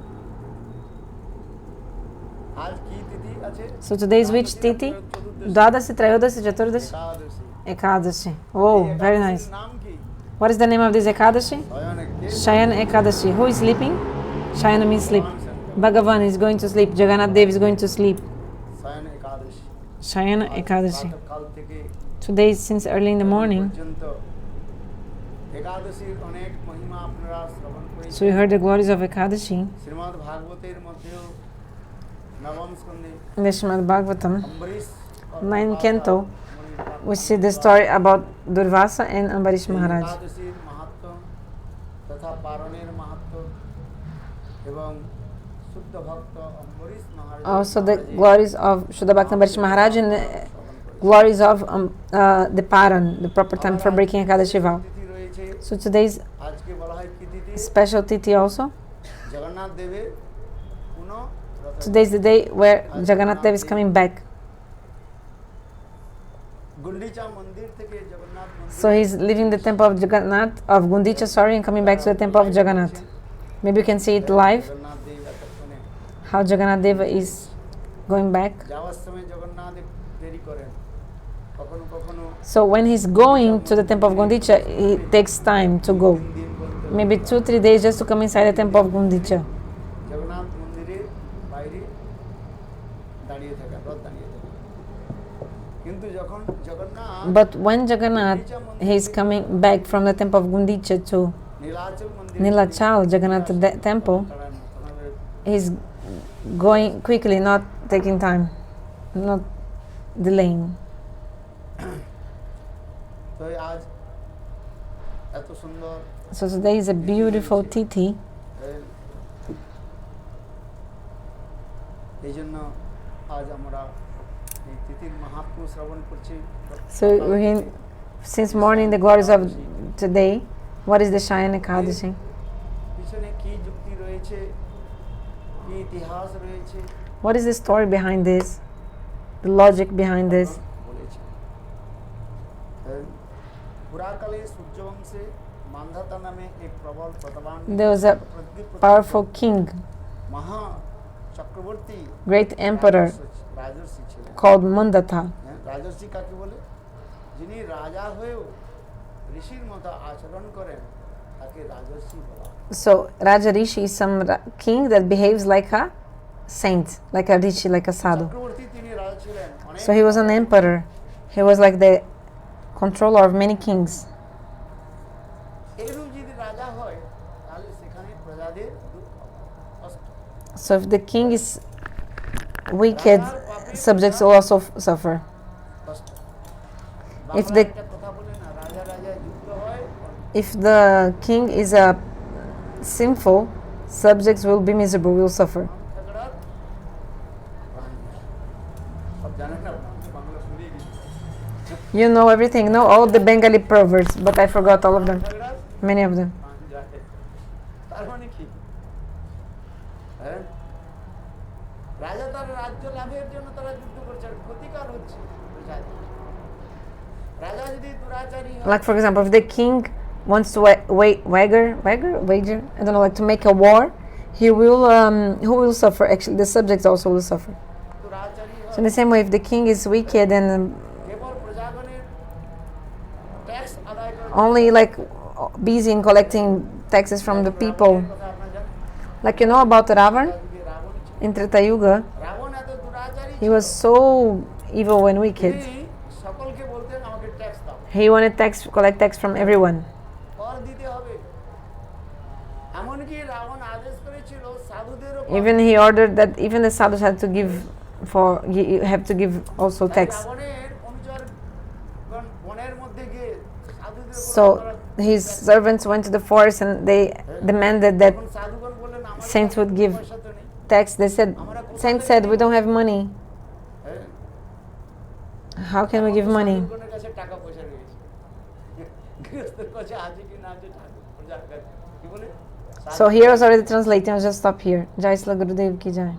So today is which Titi? Dwadasi, Trayodasi, Chaturdasi? Ekadashi. Oh, very nice. What is the name of this Ekadashi? Shayana Ekadashi. Who is sleeping? Shayana means sleep. Bhagavan is going to sleep. Jagannath Dev is going to sleep. Shayana Ekadashi. Today, since early in the morning, so we heard the glories of Ekadashi. In the Srimad Bhagavatam, 9th canto, we see the story about Durvasa and Ambarish Maharaj. Also the glories of Shuddha Bhakta Ambarish Maharaj and the glories of the Paran, the proper time for breaking Ekadashi vow. So today's special Titi also. Today's the day where Jagannath Dev is coming back. So he's leaving the temple of Jagannath, of Gundicha, and coming back to the temple of Jagannath. Maybe you can see it live, how Jagannath Deva is going back. So when he's going to the temple of Gundicha, it takes time to go. Maybe 2-3 days just to come inside the temple of Gundicha. But when Jagannath, he's coming back from the temple of Gundicha to Nilachal, Jagannath temple, he's going quickly, not taking time, not delaying. So today is a beautiful Tithi. So we're hearing since morning the glories of today. What is the Shayana Ekadashi? What is the story behind this? The logic behind this? There was a powerful king, great emperor called Mandata. So Raja Rishi is some king that behaves like a saint, like a Rishi, like a sadhu. So he was an emperor. He was like the controller of many kings. So if the king is wicked, subjects will also suffer. If the king is sinful, subjects will be miserable, will suffer. You know everything, know all the Bengali proverbs, but I forgot all of them, many of them. তার মানে কি? হ্যাঁ, রাজা তার রাজ্য লাভের জন্য তারা যুদ্ধ করছে, আর ক্ষতিকার হচ্ছে প্রজাদের। রাজা যদি দুরাচারী হয়, Like for example, if the king wants to wager, I don't know, like to make a war, he will, who will suffer? Actually, the subjects also will suffer. দুরাচারী So হয়, in the same way, if the king is wicked and কেবল প্রজাগণের tax আদায় করে, only like busy in collecting taxes from the people, কথা আপনারা জানেন? like you know about Ravana যদি রাবণ ছিল, in Treta Yuga, রাবণ এত দুরাচারী he ছিল, was so evil and wicked. তিনি সকলকে বলতেন আমাকে ট্যাক্স দাও, He wanted collect tax from everyone. কর দিতে হবে। এমনকি রাবণ আদেশ করেছিল সাধুদেরও কর Even he ordered that even the sadhus had to give you have to give also তাই tax. রাবণের অনুচরগণ বনের মধ্যে গিয়ে সাধুদের উপর So তারা his servants went to the forest and they demanded that তখন সাধুগণ বললেন আমার saints would give পয়সা তো নেই। tax. They said, saints said, we don't have money. হ্যাঁ, How can we give money? সাধুগণের কাছে টাকা পয়সা রয়েছে, গৃহস্থের কাছে আছে কি না আছে ঠাকুর প্রজার কাছে কি বলে So here was already translating. I'll just stop here. Jai Sri Gurudev ki jai.